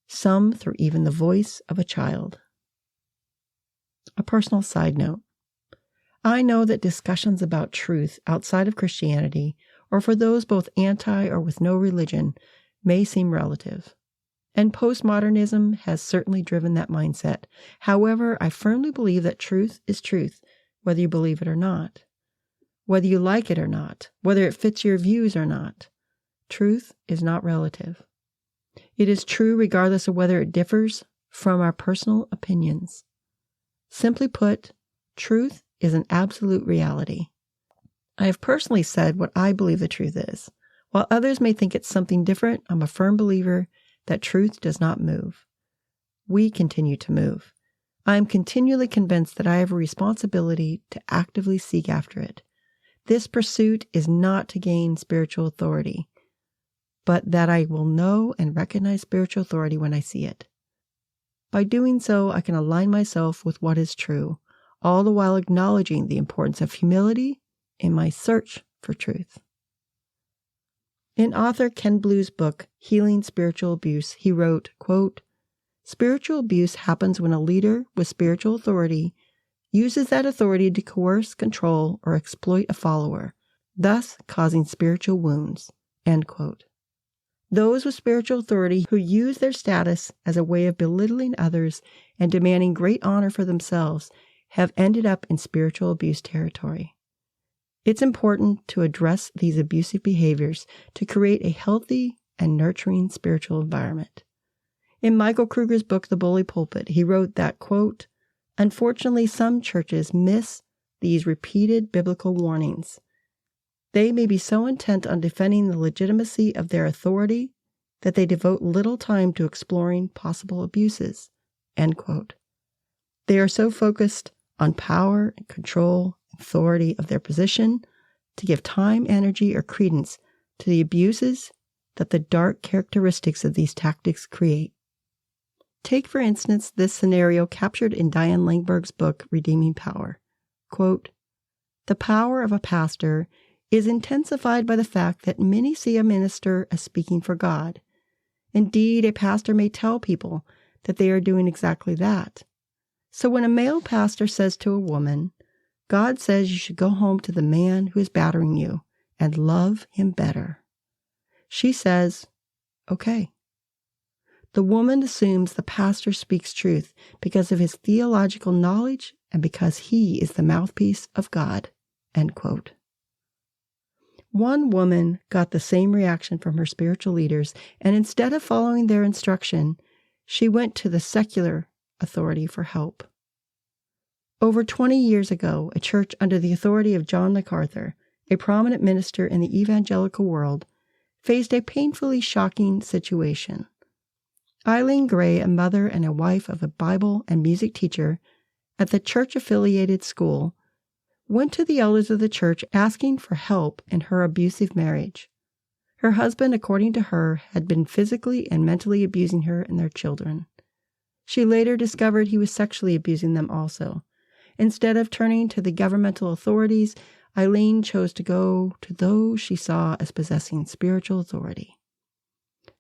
some through even the voice of a child. A personal side note. I know that discussions about truth outside of Christianity, or for those both anti or with no religion, may seem relative. And postmodernism has certainly driven that mindset. However, I firmly believe that truth is truth, whether you believe it or not, whether you like it or not, whether it fits your views or not. Truth is not relative. It is true regardless of whether it differs from our personal opinions. Simply put, truth is an absolute reality. I have personally said what I believe the truth is. While others may think it's something different, I'm a firm believer that truth does not move. We continue to move. I am continually convinced that I have a responsibility to actively seek after it. This pursuit is not to gain spiritual authority, but that I will know and recognize spiritual authority when I see it. By doing so, I can align myself with what is true, all the while acknowledging the importance of humility in my search for truth. In author Ken Blue's book, Healing Spiritual Abuse, he wrote, quote, spiritual abuse happens when a leader with spiritual authority uses that authority to coerce, control, or exploit a follower, thus causing spiritual wounds, end quote. Those with spiritual authority who use their status as a way of belittling others and demanding great honor for themselves have ended up in spiritual abuse territory. It's important to address these abusive behaviors to create a healthy and nurturing spiritual environment. In Michael Kruger's book, The Bully Pulpit, he wrote that, quote, unfortunately, some churches miss these repeated biblical warnings. They may be so intent on defending the legitimacy of their authority that they devote little time to exploring possible abuses, end quote. They are so focused on power and control, authority of their position to give time, energy, or credence to the abuses that the dark characteristics of these tactics create. Take, for instance, this scenario captured in Diane Langberg's book, Redeeming Power. Quote, "The power of a pastor is intensified by the fact that many see a minister as speaking for God. Indeed, a pastor may tell people that they are doing exactly that. So when a male pastor says to a woman, 'God says you should go home to the man who is battering you and love him better,' she says, 'Okay.' The woman assumes the pastor speaks truth because of his theological knowledge and because he is the mouthpiece of God." End quote. One woman got the same reaction from her spiritual leaders, and instead of following their instruction, she went to the secular authority for help. Over 20 years ago, a church under the authority of John MacArthur, a prominent minister in the evangelical world, faced a painfully shocking situation. Eileen Gray, a mother and a wife of a Bible and music teacher at the church-affiliated school, went to the elders of the church asking for help in her abusive marriage. Her husband, according to her, had been physically and mentally abusing her and their children. She later discovered he was sexually abusing them also. Instead of turning to the governmental authorities, Eileen chose to go to those she saw as possessing spiritual authority.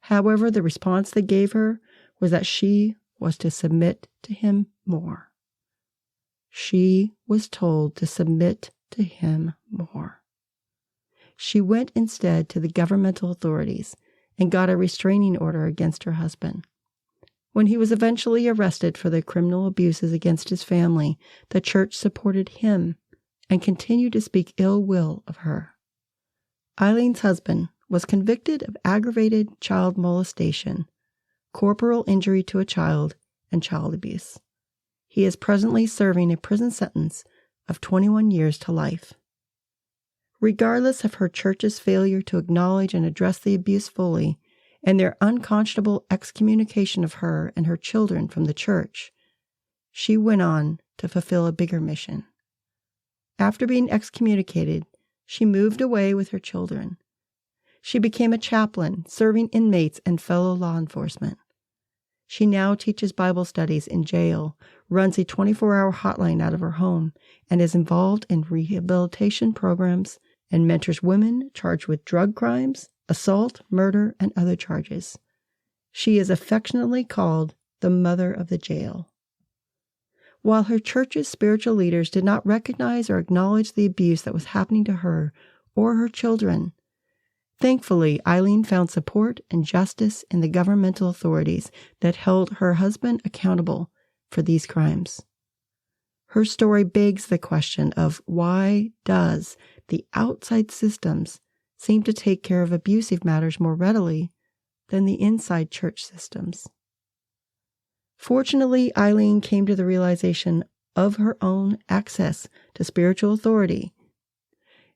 However, the response they gave her was that she was to submit to him more. She was told to submit to him more. She went instead to the governmental authorities and got a restraining order against her husband. When he was eventually arrested for the criminal abuses against his family, the church supported him and continued to speak ill will of her. Eileen's husband was convicted of aggravated child molestation, corporal injury to a child, and child abuse. He is presently serving a prison sentence of 21 years to life. Regardless of her church's failure to acknowledge and address the abuse fully, and their unconscionable excommunication of her and her children from the church, she went on to fulfill a bigger mission. After being excommunicated, she moved away with her children. She became a chaplain, serving inmates and fellow law enforcement. She now teaches Bible studies in jail, runs a 24-hour hotline out of her home, and is involved in rehabilitation programs and mentors women charged with drug crimes, assault, murder, and other charges. She is affectionately called the Mother of the Jail. While her church's spiritual leaders did not recognize or acknowledge the abuse that was happening to her or her children, thankfully, Eileen found support and justice in the governmental authorities that held her husband accountable for these crimes. Her story begs the question of why does the outside systems seem to take care of abusive matters more readily than the inside church systems? Fortunately, Eileen came to the realization of her own access to spiritual authority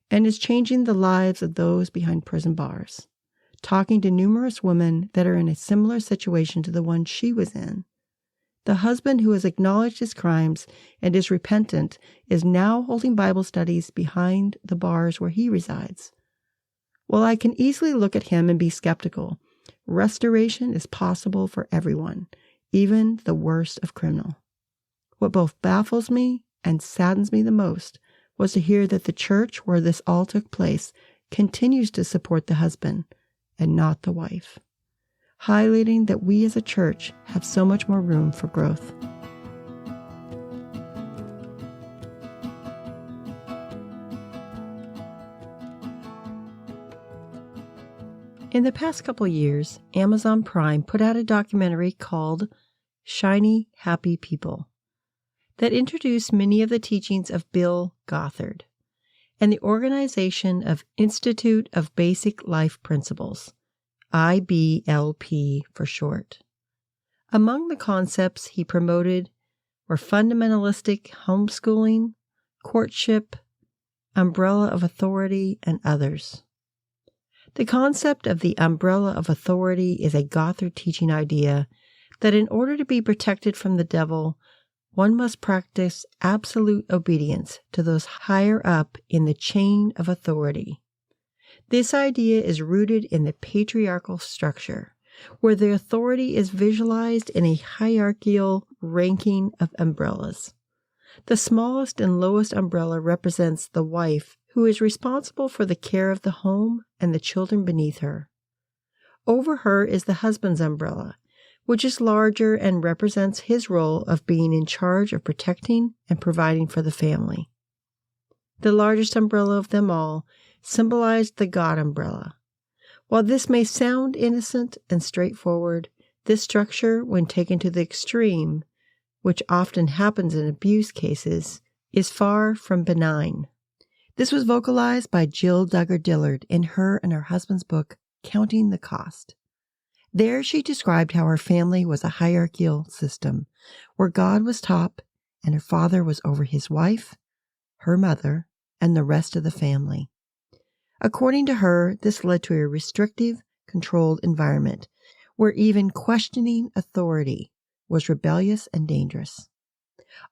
and is changing the lives of those behind prison bars, talking to numerous women that are in a similar situation to the one she was in. The husband who has acknowledged his crimes and is repentant is now holding Bible studies behind the bars where he resides. While I can easily look at him and be skeptical, restoration is possible for everyone, even the worst of criminal. What both baffles me and saddens me the most was to hear that the church where this all took place continues to support the husband and not the wife, highlighting that we as a church have so much more room for growth. In the past couple years, Amazon Prime put out a documentary called Shiny Happy People that introduced many of the teachings of Bill Gothard and the organization of Institute of Basic Life Principles, IBLP for short. Among the concepts he promoted were fundamentalistic homeschooling, courtship, umbrella of authority, and others. The concept of the umbrella of authority is a Gothard teaching idea that in order to be protected from the devil, one must practice absolute obedience to those higher up in the chain of authority. This idea is rooted in the patriarchal structure, where the authority is visualized in a hierarchical ranking of umbrellas. The smallest and lowest umbrella represents the wife, who is responsible for the care of the home and the children beneath her. Over her is the husband's umbrella, which is larger and represents his role of being in charge of protecting and providing for the family. The largest umbrella of them all symbolized the God umbrella. While this may sound innocent and straightforward, this structure, when taken to the extreme, which often happens in abuse cases, is far from benign. This was vocalized by Jill Duggar Dillard in her and her husband's book, Counting the Cost. There she described how her family was a hierarchical system, where God was top and her father was over his wife, her mother, and the rest of the family. According to her, this led to a restrictive, controlled environment, where even questioning authority was rebellious and dangerous,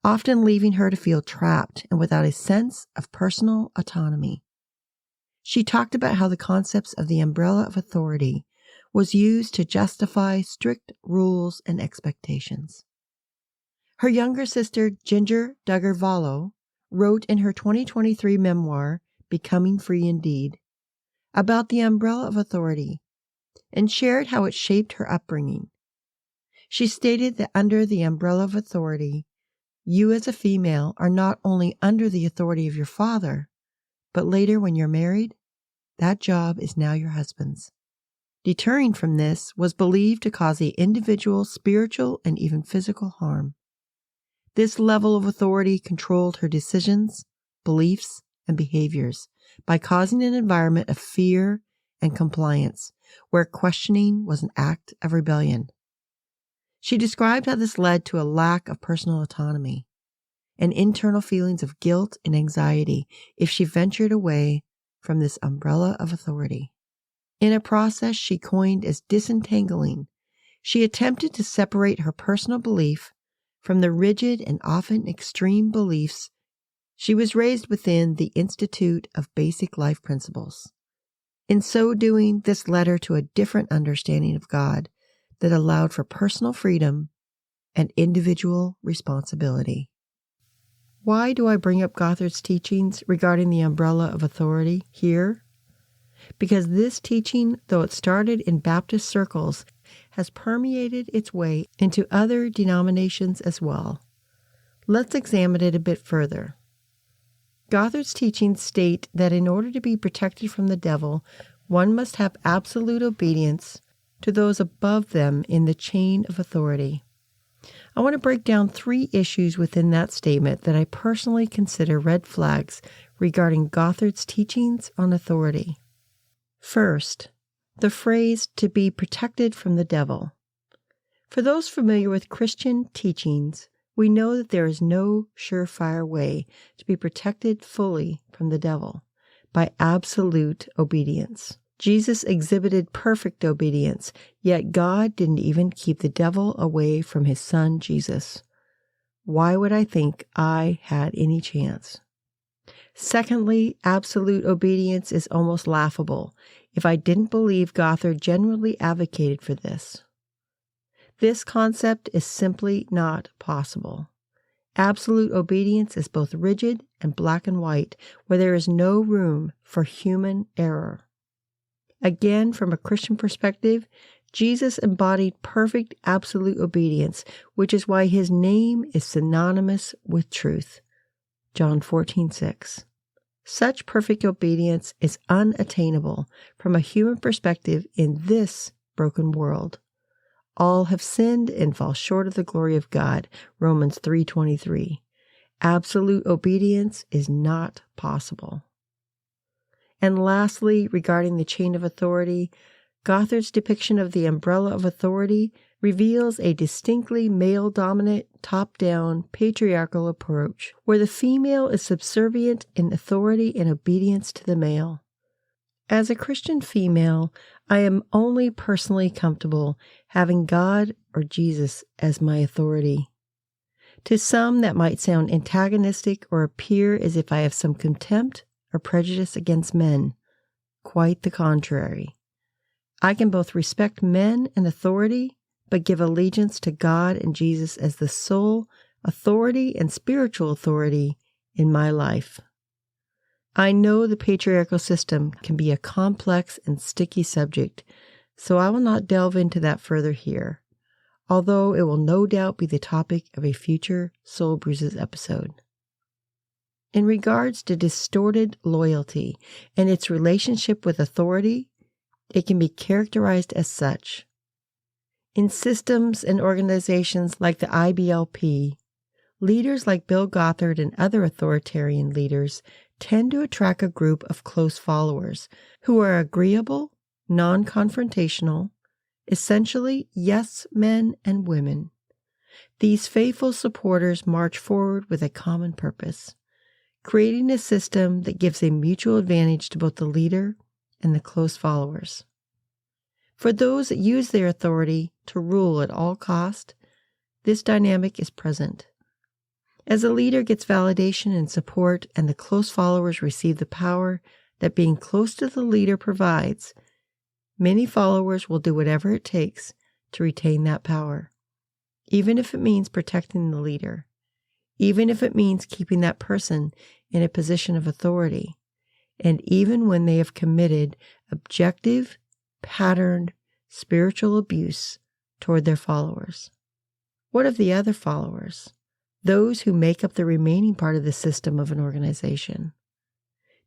often leaving her to feel trapped and without a sense of personal autonomy. She talked about how the concepts of the umbrella of authority was used to justify strict rules and expectations. Her younger sister, Ginger Duggar Vallow, wrote in her 2023 memoir, Becoming Free Indeed, about the umbrella of authority and shared how it shaped her upbringing. She stated that under the umbrella of authority, you as a female are not only under the authority of your father, but later when you're married, that job is now your husband's. Deterring from this was believed to cause the individual spiritual and even physical harm. This level of authority controlled her decisions, beliefs, and behaviors by causing an environment of fear and compliance, where questioning was an act of rebellion. She described how this led to a lack of personal autonomy and internal feelings of guilt and anxiety if she ventured away from this umbrella of authority. In a process she coined as disentangling, she attempted to separate her personal belief from the rigid and often extreme beliefs she was raised within the Institute of Basic Life Principles. In so doing, this led her to a different understanding of God that allowed for personal freedom and individual responsibility. Why do I bring up Gothard's teachings regarding the umbrella of authority here? Because this teaching, though it started in Baptist circles, has permeated its way into other denominations as well. Let's examine it a bit further. Gothard's teachings state that in order to be protected from the devil, one must have absolute obedience to those above them in the chain of authority. I want to break down 3 issues within that statement that I personally consider red flags regarding Gothard's teachings on authority. First, the phrase, to be protected from the devil. For those familiar with Christian teachings, we know that there is no surefire way to be protected fully from the devil by absolute obedience. Jesus exhibited perfect obedience, yet God didn't even keep the devil away from his son Jesus. Why would I think I had any chance? Secondly, absolute obedience is almost laughable if I didn't believe Gothard genuinely advocated for this. This concept is simply not possible. Absolute obedience is both rigid and black and white, where there is no room for human error. Again, from a Christian perspective, Jesus embodied perfect absolute obedience, which is why his name is synonymous with truth. John 14:6. Such perfect obedience is unattainable from a human perspective in this broken world. All have sinned and fall short of the glory of God. Romans 3:23. Absolute obedience is not possible. And lastly, regarding the chain of authority, Gothard's depiction of the umbrella of authority reveals a distinctly male-dominant, top-down, patriarchal approach, where the female is subservient in authority and obedience to the male. As a Christian female, I am only personally comfortable having God or Jesus as my authority. To some, that might sound antagonistic or appear as if I have some contempt or prejudice against men. Quite the contrary. I can both respect men and authority, but give allegiance to God and Jesus as the sole authority and spiritual authority in my life. I know the patriarchal system can be a complex and sticky subject, so I will not delve into that further here, although it will no doubt be the topic of a future Soul Bruises episode. In regards to distorted loyalty and its relationship with authority, it can be characterized as such. In systems and organizations like the IBLP, leaders like Bill Gothard and other authoritarian leaders tend to attract a group of close followers who are agreeable, non-confrontational, essentially yes men and women. These faithful supporters march forward with a common purpose, creating a system that gives a mutual advantage to both the leader and the close followers. For those that use their authority to rule at all cost, this dynamic is present. As a leader gets validation and support and the close followers receive the power that being close to the leader provides, many followers will do whatever it takes to retain that power, even if it means protecting the leader, even if it means keeping that person in a position of authority, and even when they have committed objective, patterned, spiritual abuse toward their followers. What of the other followers? Those who make up the remaining part of the system of an organization.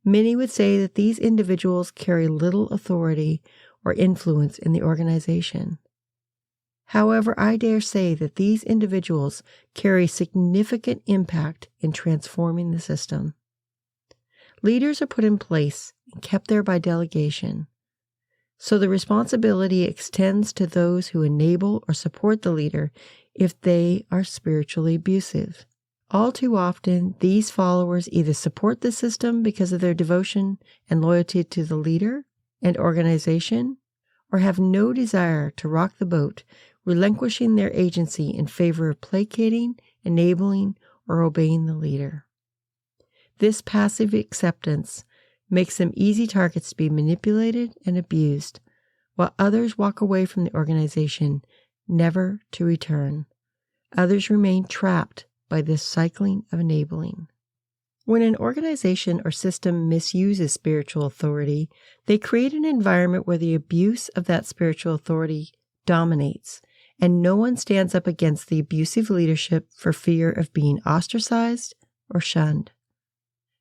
Many would say that these individuals carry little authority or influence in the organization. However, I dare say that these individuals carry significant impact in transforming the system. Leaders are put in place and kept there by delegation, so the responsibility extends to those who enable or support the leader if they are spiritually abusive. All too often, these followers either support the system because of their devotion and loyalty to the leader and organization, or have no desire to rock the boat, relinquishing their agency in favor of placating, enabling, or obeying the leader. This passive acceptance makes them easy targets to be manipulated and abused, while others walk away from the organization, never to return. Others remain trapped by this cycling of enabling. When an organization or system misuses spiritual authority, they create an environment where the abuse of that spiritual authority dominates, and no one stands up against the abusive leadership for fear of being ostracized or shunned.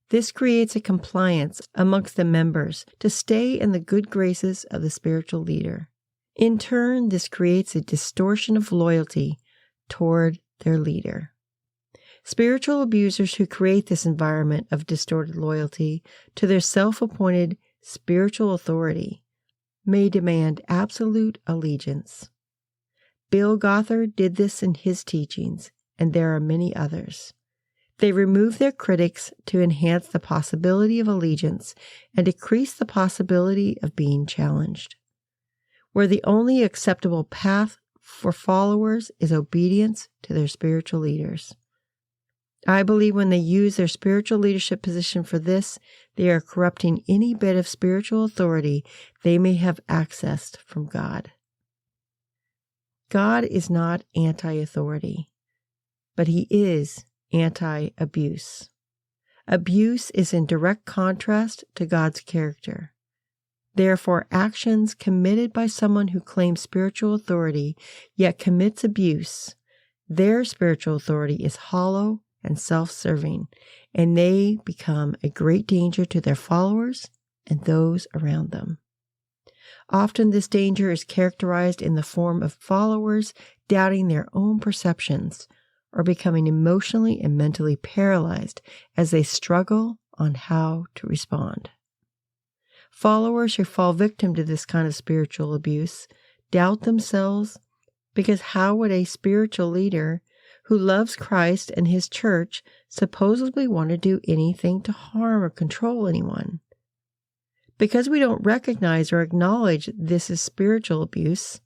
This creates a compliance amongst the members to stay in the good graces of the spiritual leader. In turn, this creates a distortion of loyalty toward their leader. Spiritual abusers who create this environment of distorted loyalty to their self-appointed spiritual authority may demand absolute allegiance. Bill Gothard did this in his teachings, and there are many others. They remove their critics to enhance the possibility of allegiance and decrease the possibility of being challenged. Where the only acceptable path for followers is obedience to their spiritual leaders. I believe when they use their spiritual leadership position for this, they are corrupting any bit of spiritual authority they may have accessed from God. God is not anti-authority, but He is anti-abuse. Abuse is in direct contrast to God's character. Therefore, actions committed by someone who claims spiritual authority yet commits abuse, their spiritual authority is hollow and self-serving, and they become a great danger to their followers and those around them. Often this danger is characterized in the form of followers doubting their own perceptions or becoming emotionally and mentally paralyzed as they struggle on how to respond. Followers who fall victim to this kind of spiritual abuse doubt themselves because how would a spiritual leader who loves Christ and His church supposedly want to do anything to harm or control anyone? Because we don't recognize or acknowledge this is spiritual abuse,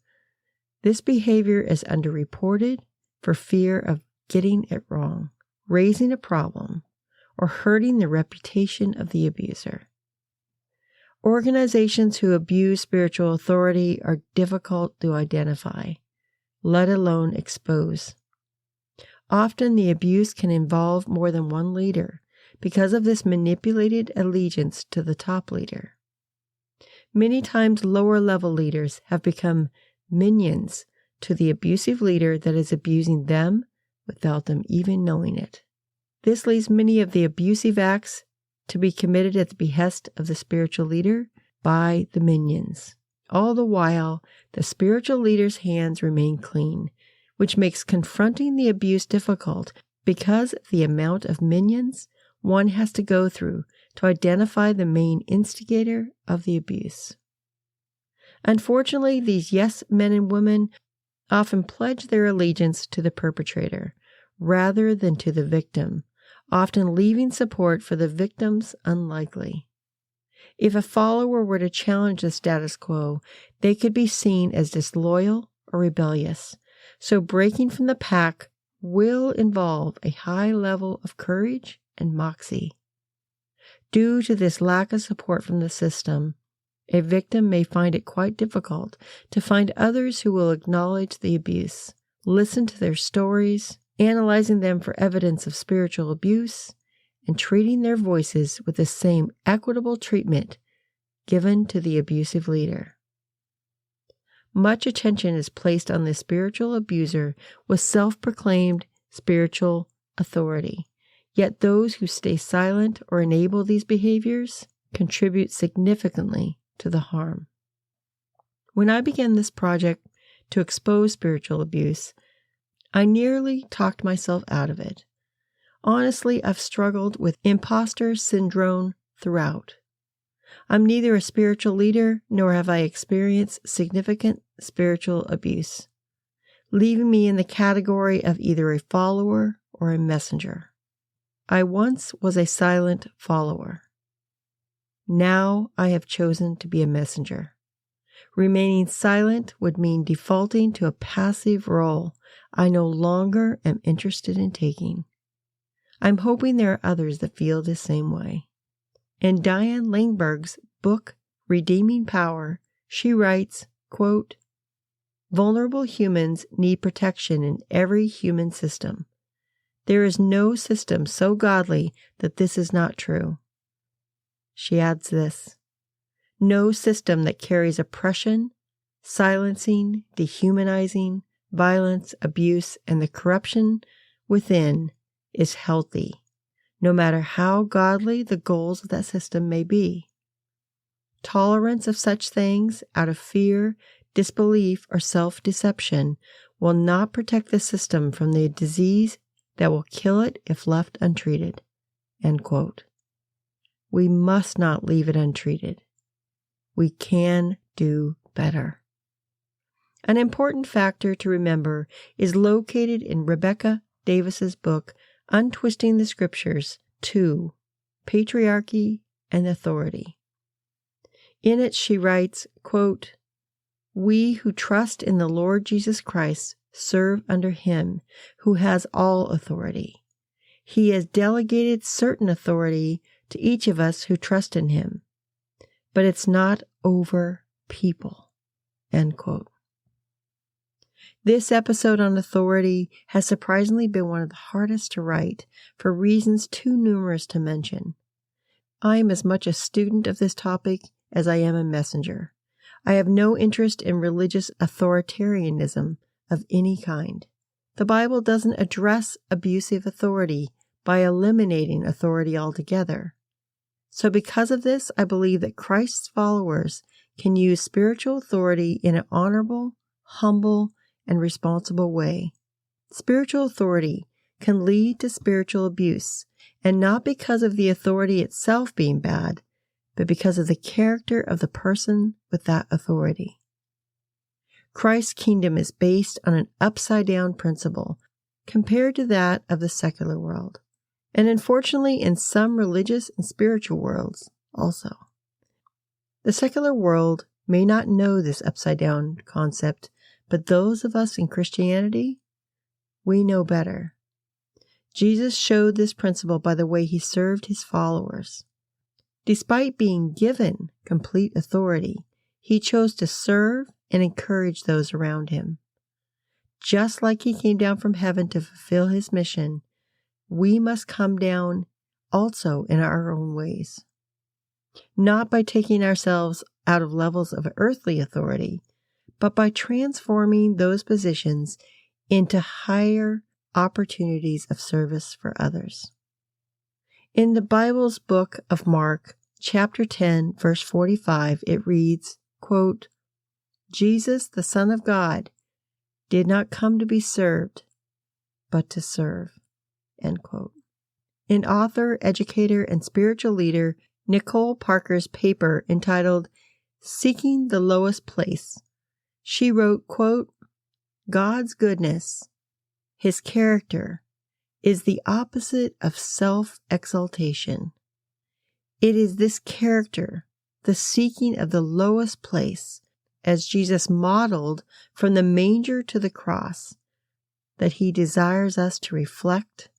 this behavior is underreported for fear of getting it wrong, raising a problem, or hurting the reputation of the abuser. Organizations who abuse spiritual authority are difficult to identify, let alone expose. Often the abuse can involve more than one leader because of this manipulated allegiance to the top leader. Many times lower-level leaders have become minions to the abusive leader that is abusing them without them even knowing it. This leads many of the abusive acts to be committed at the behest of the spiritual leader by the minions. All the while, the spiritual leader's hands remain clean, which makes confronting the abuse difficult because of the amount of minions one has to go through to identify the main instigator of the abuse. Unfortunately, these yes men and women often pledge their allegiance to the perpetrator rather than to the victim, often leaving support for the victims unlikely. If a follower were to challenge the status quo, they could be seen as disloyal or rebellious. So breaking from the pack will involve a high level of courage and moxie. Due to this lack of support from the system, a victim may find it quite difficult to find others who will acknowledge the abuse, listen to their stories, analyzing them for evidence of spiritual abuse, and treating their voices with the same equitable treatment given to the abusive leader. Much attention is placed on the spiritual abuser with self-proclaimed spiritual authority, yet those who stay silent or enable these behaviors contribute significantly to the harm. When I began this project to expose spiritual abuse, I nearly talked myself out of it. Honestly, I've struggled with imposter syndrome throughout. I'm neither a spiritual leader nor have I experienced significant spiritual abuse, leaving me in the category of either a follower or a messenger. I once was a silent follower. Now I have chosen to be a messenger. Remaining silent would mean defaulting to a passive role I no longer am interested in taking. I'm hoping there are others that feel the same way. In Diane Langberg's book, Redeeming Power, she writes, quote, "Vulnerable humans need protection in every human system. There is no system so godly that this is not true." She adds this, "No system that carries oppression, silencing, dehumanizing, violence, abuse, and the corruption within is healthy, no matter how godly the goals of that system may be. Tolerance of such things out of fear, disbelief, or self-deception will not protect the system from the disease that will kill it if left untreated." End quote. We must not leave it untreated. We can do better. An important factor to remember is located in Rebecca Davis's book, Untwisting the Scriptures 2, Patriarchy and Authority. In it she writes, quote, "We who trust in the Lord Jesus Christ serve under Him who has all authority. He has delegated certain authority to each of us who trust in Him, but it's not over people." End quote. This episode on authority has surprisingly been one of the hardest to write for reasons too numerous to mention. I am as much a student of this topic as I am a messenger. I have no interest in religious authoritarianism of any kind. The Bible doesn't address abusive authority by eliminating authority altogether. So because of this, I believe that Christ's followers can use spiritual authority in an honorable, humble, and responsible way. Spiritual authority can lead to spiritual abuse, and not because of the authority itself being bad, but because of the character of the person with that authority. Christ's kingdom is based on an upside-down principle compared to that of the secular world, and unfortunately in some religious and spiritual worlds also. The secular world may not know this upside-down concept, but those of us in Christianity, we know better. Jesus showed this principle by the way He served His followers. Despite being given complete authority, he chose to serve and encourage those around him. Just like he came down from heaven to fulfill his mission, we must come down also in our own ways. Not by taking ourselves out of levels of earthly authority, but by transforming those positions into higher opportunities of service for others. In the Bible's book of Mark, chapter 10, verse 45, it reads, quote, Jesus, the Son of God, did not come to be served, but to serve, end quote. In author, educator, and spiritual leader Nicole Parker's paper entitled Seeking the Lowest Place, she wrote, quote, God's goodness, his character, is the opposite of self-exaltation. It is this character, the seeking of the lowest place, as Jesus modeled from the manger to the cross, that he desires us to reflect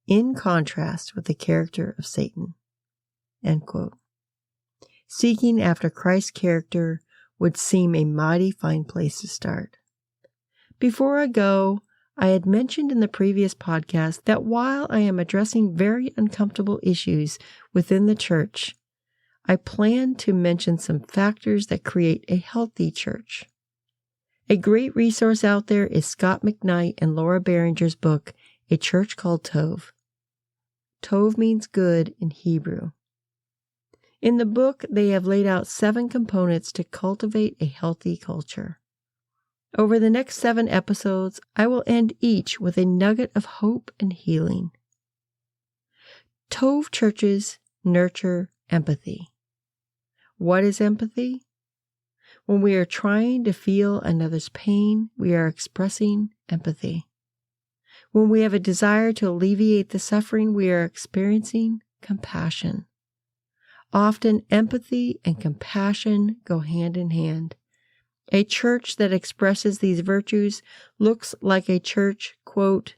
in contrast with the character of Satan. End quote. Seeking after Christ's character would seem a mighty fine place to start. Before I go, I had mentioned in the previous podcast that while I am addressing very uncomfortable issues within the church, I plan to mention some factors that create a healthy church. A great resource out there is Scott McKnight and Laura Barringer's book, A Church Called Tov. Tov means good in Hebrew. In the book, they have laid out 7 components to cultivate a healthy culture. Over the next 7 episodes, I will end each with a nugget of hope and healing. Tov churches nurture empathy. What is empathy? When we are trying to feel another's pain, we are expressing empathy. When we have a desire to alleviate the suffering, we are experiencing compassion. Often, empathy and compassion go hand in hand. A church that expresses these virtues looks like a church, quote,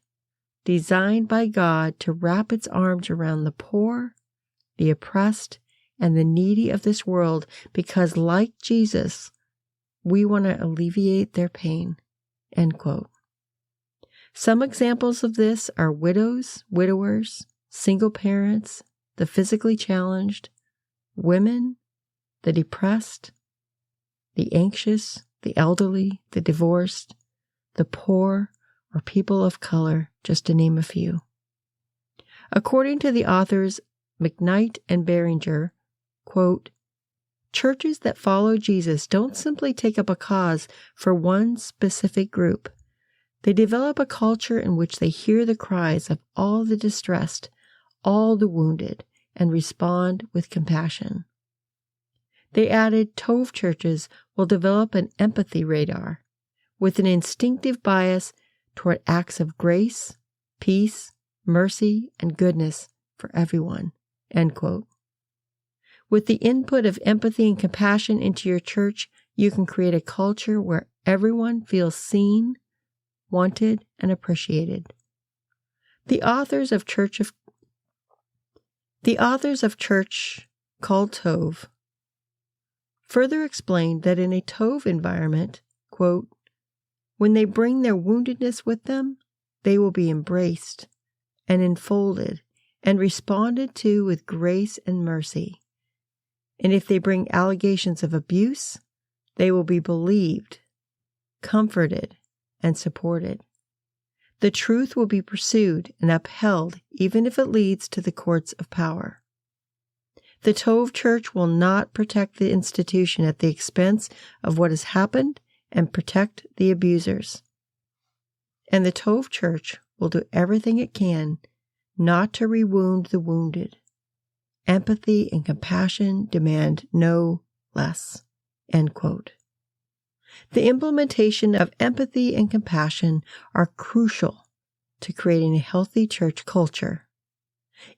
designed by God to wrap its arms around the poor, the oppressed, and the needy of this world because, like Jesus, we want to alleviate their pain, end quote. Some examples of this are widows, widowers, single parents, the physically challenged, women, the depressed, the anxious, the elderly, the divorced, the poor, or people of color, just to name a few. According to the authors McKnight and Barringer, quote, churches that follow Jesus don't simply take up a cause for one specific group. They develop a culture in which they hear the cries of all the distressed, all the wounded, and respond with compassion. They added Tov churches will develop an empathy radar with an instinctive bias toward acts of grace, peace, mercy, and goodness for everyone, end quote. With the input of empathy and compassion into your church, you can create a culture where everyone feels seen, wanted, and appreciated. The authors of Church Called Tov further explained that in a Tov environment, quote, when they bring their woundedness with them, they will be embraced and enfolded and responded to with grace and mercy. And if they bring allegations of abuse, they will be believed, comforted, and supported. The truth will be pursued and upheld even if it leads to the courts of power. The Tov church will not protect the institution at the expense of what has happened and protect the abusers. And the Tov church will do everything it can not to rewound the wounded. Empathy and compassion demand no less, end quote. The implementation of empathy and compassion are crucial to creating a healthy church culture.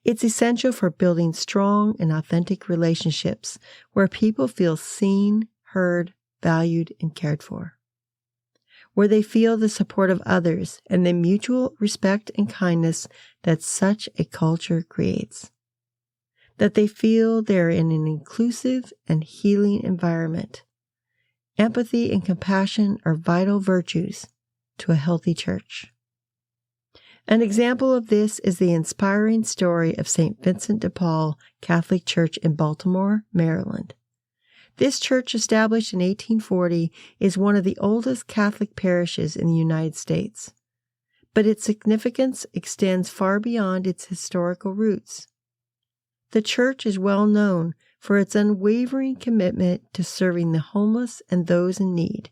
It's essential for building strong and authentic relationships where people feel seen, heard, valued, and cared for, where they feel the support of others and the mutual respect and kindness that such a culture creates. that they feel they're in an inclusive and healing environment. Empathy and compassion are vital virtues to a healthy church. An example of this is the inspiring story of St. Vincent de Paul Catholic Church in Baltimore, Maryland. This church, established in 1840, is one of the oldest Catholic parishes in the United States, but its significance extends far beyond its historical roots. The church is well known for its unwavering commitment to serving the homeless and those in need,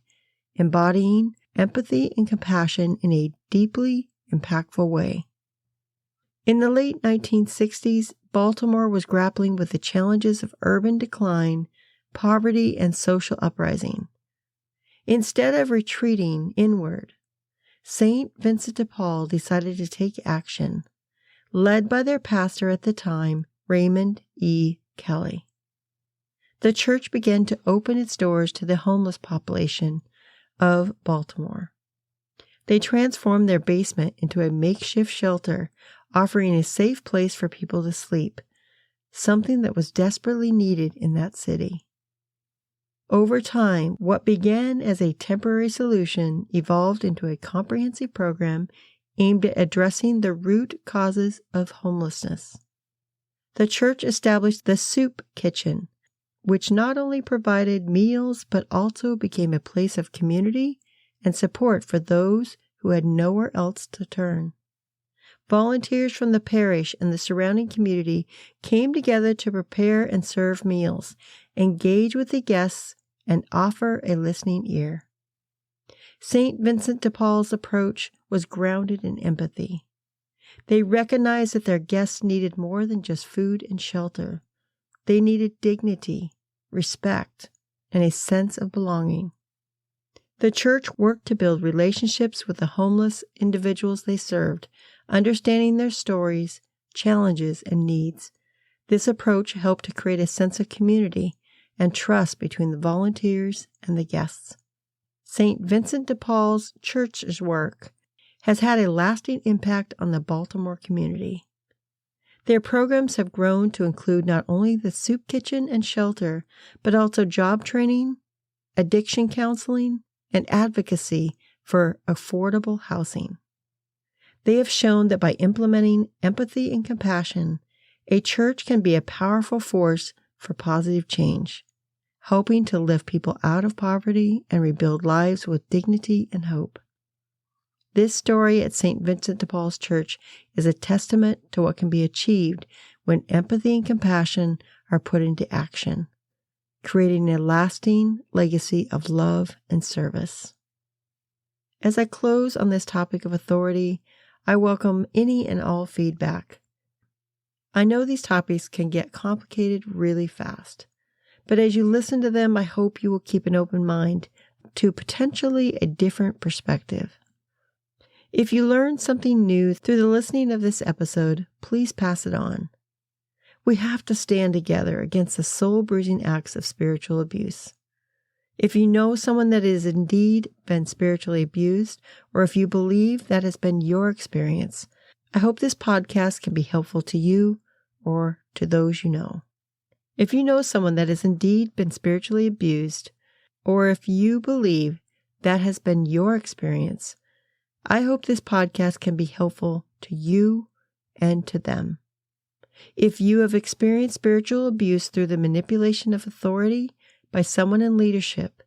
embodying empathy and compassion in a deeply impactful way. In the late 1960s, Baltimore was grappling with the challenges of urban decline, poverty, and social uprising. Instead of retreating inward, St. Vincent de Paul decided to take action, led by their pastor at the time, Raymond E. Kelly. The church began to open its doors to the homeless population of Baltimore. They transformed their basement into a makeshift shelter, offering a safe place for people to sleep, something that was desperately needed in that city. Over time, what began as a temporary solution evolved into a comprehensive program aimed at addressing the root causes of homelessness. The church established the soup kitchen, which not only provided meals but also became a place of community and support for those who had nowhere else to turn. Volunteers from the parish and the surrounding community came together to prepare and serve meals, engage with the guests, and offer a listening ear. St. Vincent de Paul's approach was grounded in empathy. They recognized that their guests needed more than just food and shelter. They needed dignity, respect, and a sense of belonging. The church worked to build relationships with the homeless individuals they served, understanding their stories, challenges, and needs. This approach helped to create a sense of community and trust between the volunteers and the guests. St. Vincent de Paul's church's work has had a lasting impact on the Baltimore community. Their programs have grown to include not only the soup kitchen and shelter, but also job training, addiction counseling, and advocacy for affordable housing. They have shown that by implementing empathy and compassion, a church can be a powerful force for positive change, helping to lift people out of poverty and rebuild lives with dignity and hope. This story at St. Vincent de Paul's Church is a testament to what can be achieved when empathy and compassion are put into action, creating a lasting legacy of love and service. As I close on this topic of authority, I welcome any and all feedback. I know these topics can get complicated really fast, but as you listen to them, I hope you will keep an open mind to potentially a different perspective. If you learned something new through the listening of this episode, please pass it on. We have to stand together against the soul-bruising acts of spiritual abuse. If you know someone that has indeed been spiritually abused, or if you believe that has been your experience, I hope this podcast can be helpful to you or to those you know. If you know someone that has indeed been spiritually abused, or if you believe that has been your experience, I hope this podcast can be helpful to you and to them. If you have experienced spiritual abuse through the manipulation of authority by someone in leadership,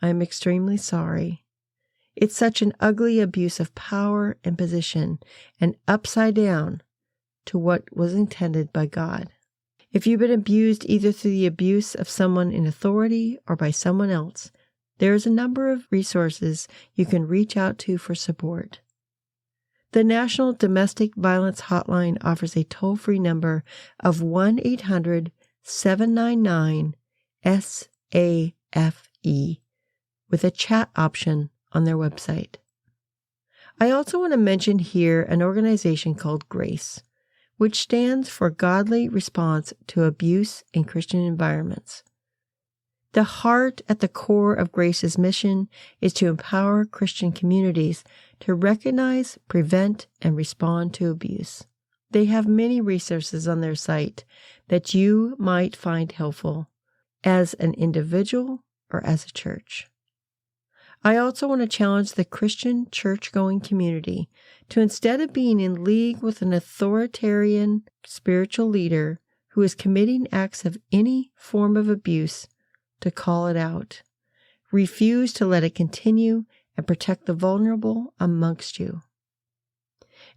I am extremely sorry. It's such an ugly abuse of power and position, and upside down to what was intended by God. If you've been abused either through the abuse of someone in authority or by someone else, there is a number of resources you can reach out to for support. The National Domestic Violence Hotline offers a toll-free number of 1-800-799-SAFE with a chat option on their website. I also want to mention here an organization called GRACE, which stands for Godly Response to Abuse in Christian Environments. The heart at the core of Grace's mission is to empower Christian communities to recognize, prevent, and respond to abuse. They have many resources on their site that you might find helpful as an individual or as a church. I also want to challenge the Christian church-going community to, instead of being in league with an authoritarian spiritual leader who is committing acts of any form of abuse, to call it out. Refuse to let it continue and protect the vulnerable amongst you.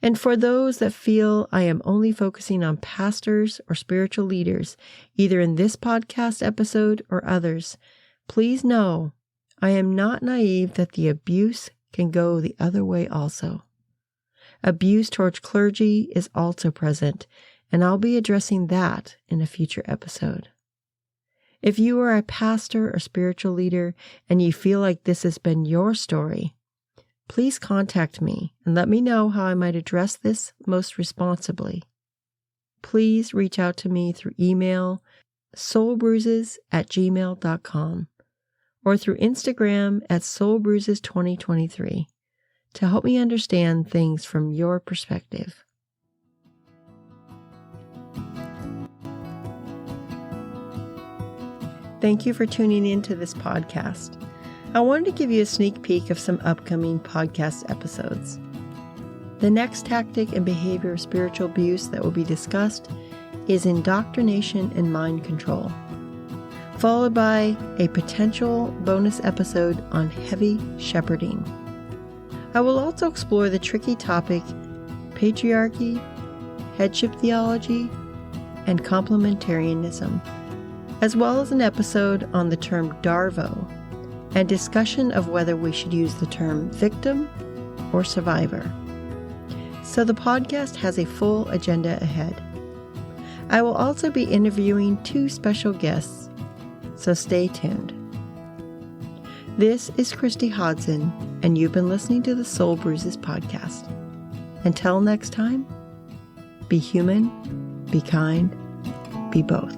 And for those that feel I am only focusing on pastors or spiritual leaders, either in this podcast episode or others, please know I am not naive that the abuse can go the other way also. Abuse towards clergy is also present, and I'll be addressing that in a future episode. If you are a pastor or spiritual leader and you feel like this has been your story, please contact me and let me know how I might address this most responsibly. Please reach out to me through email, soulbruises@gmail.com, or through Instagram at soulbruises2023 to help me understand things from your perspective. Thank you for tuning in to this podcast. I wanted to give you a sneak peek of some upcoming podcast episodes. The next tactic and behavior of spiritual abuse that will be discussed is indoctrination and mind control, followed by a potential bonus episode on heavy shepherding. I will also explore the tricky topic patriarchy, headship theology, and complementarianism, as well as an episode on the term Darvo and discussion of whether we should use the term victim or survivor. So the podcast has a full agenda ahead. I will also be interviewing 2 special guests, so stay tuned. This is Christy Hodson, and you've been listening to the Soul Bruises podcast. Until next time, be human, be kind, be both.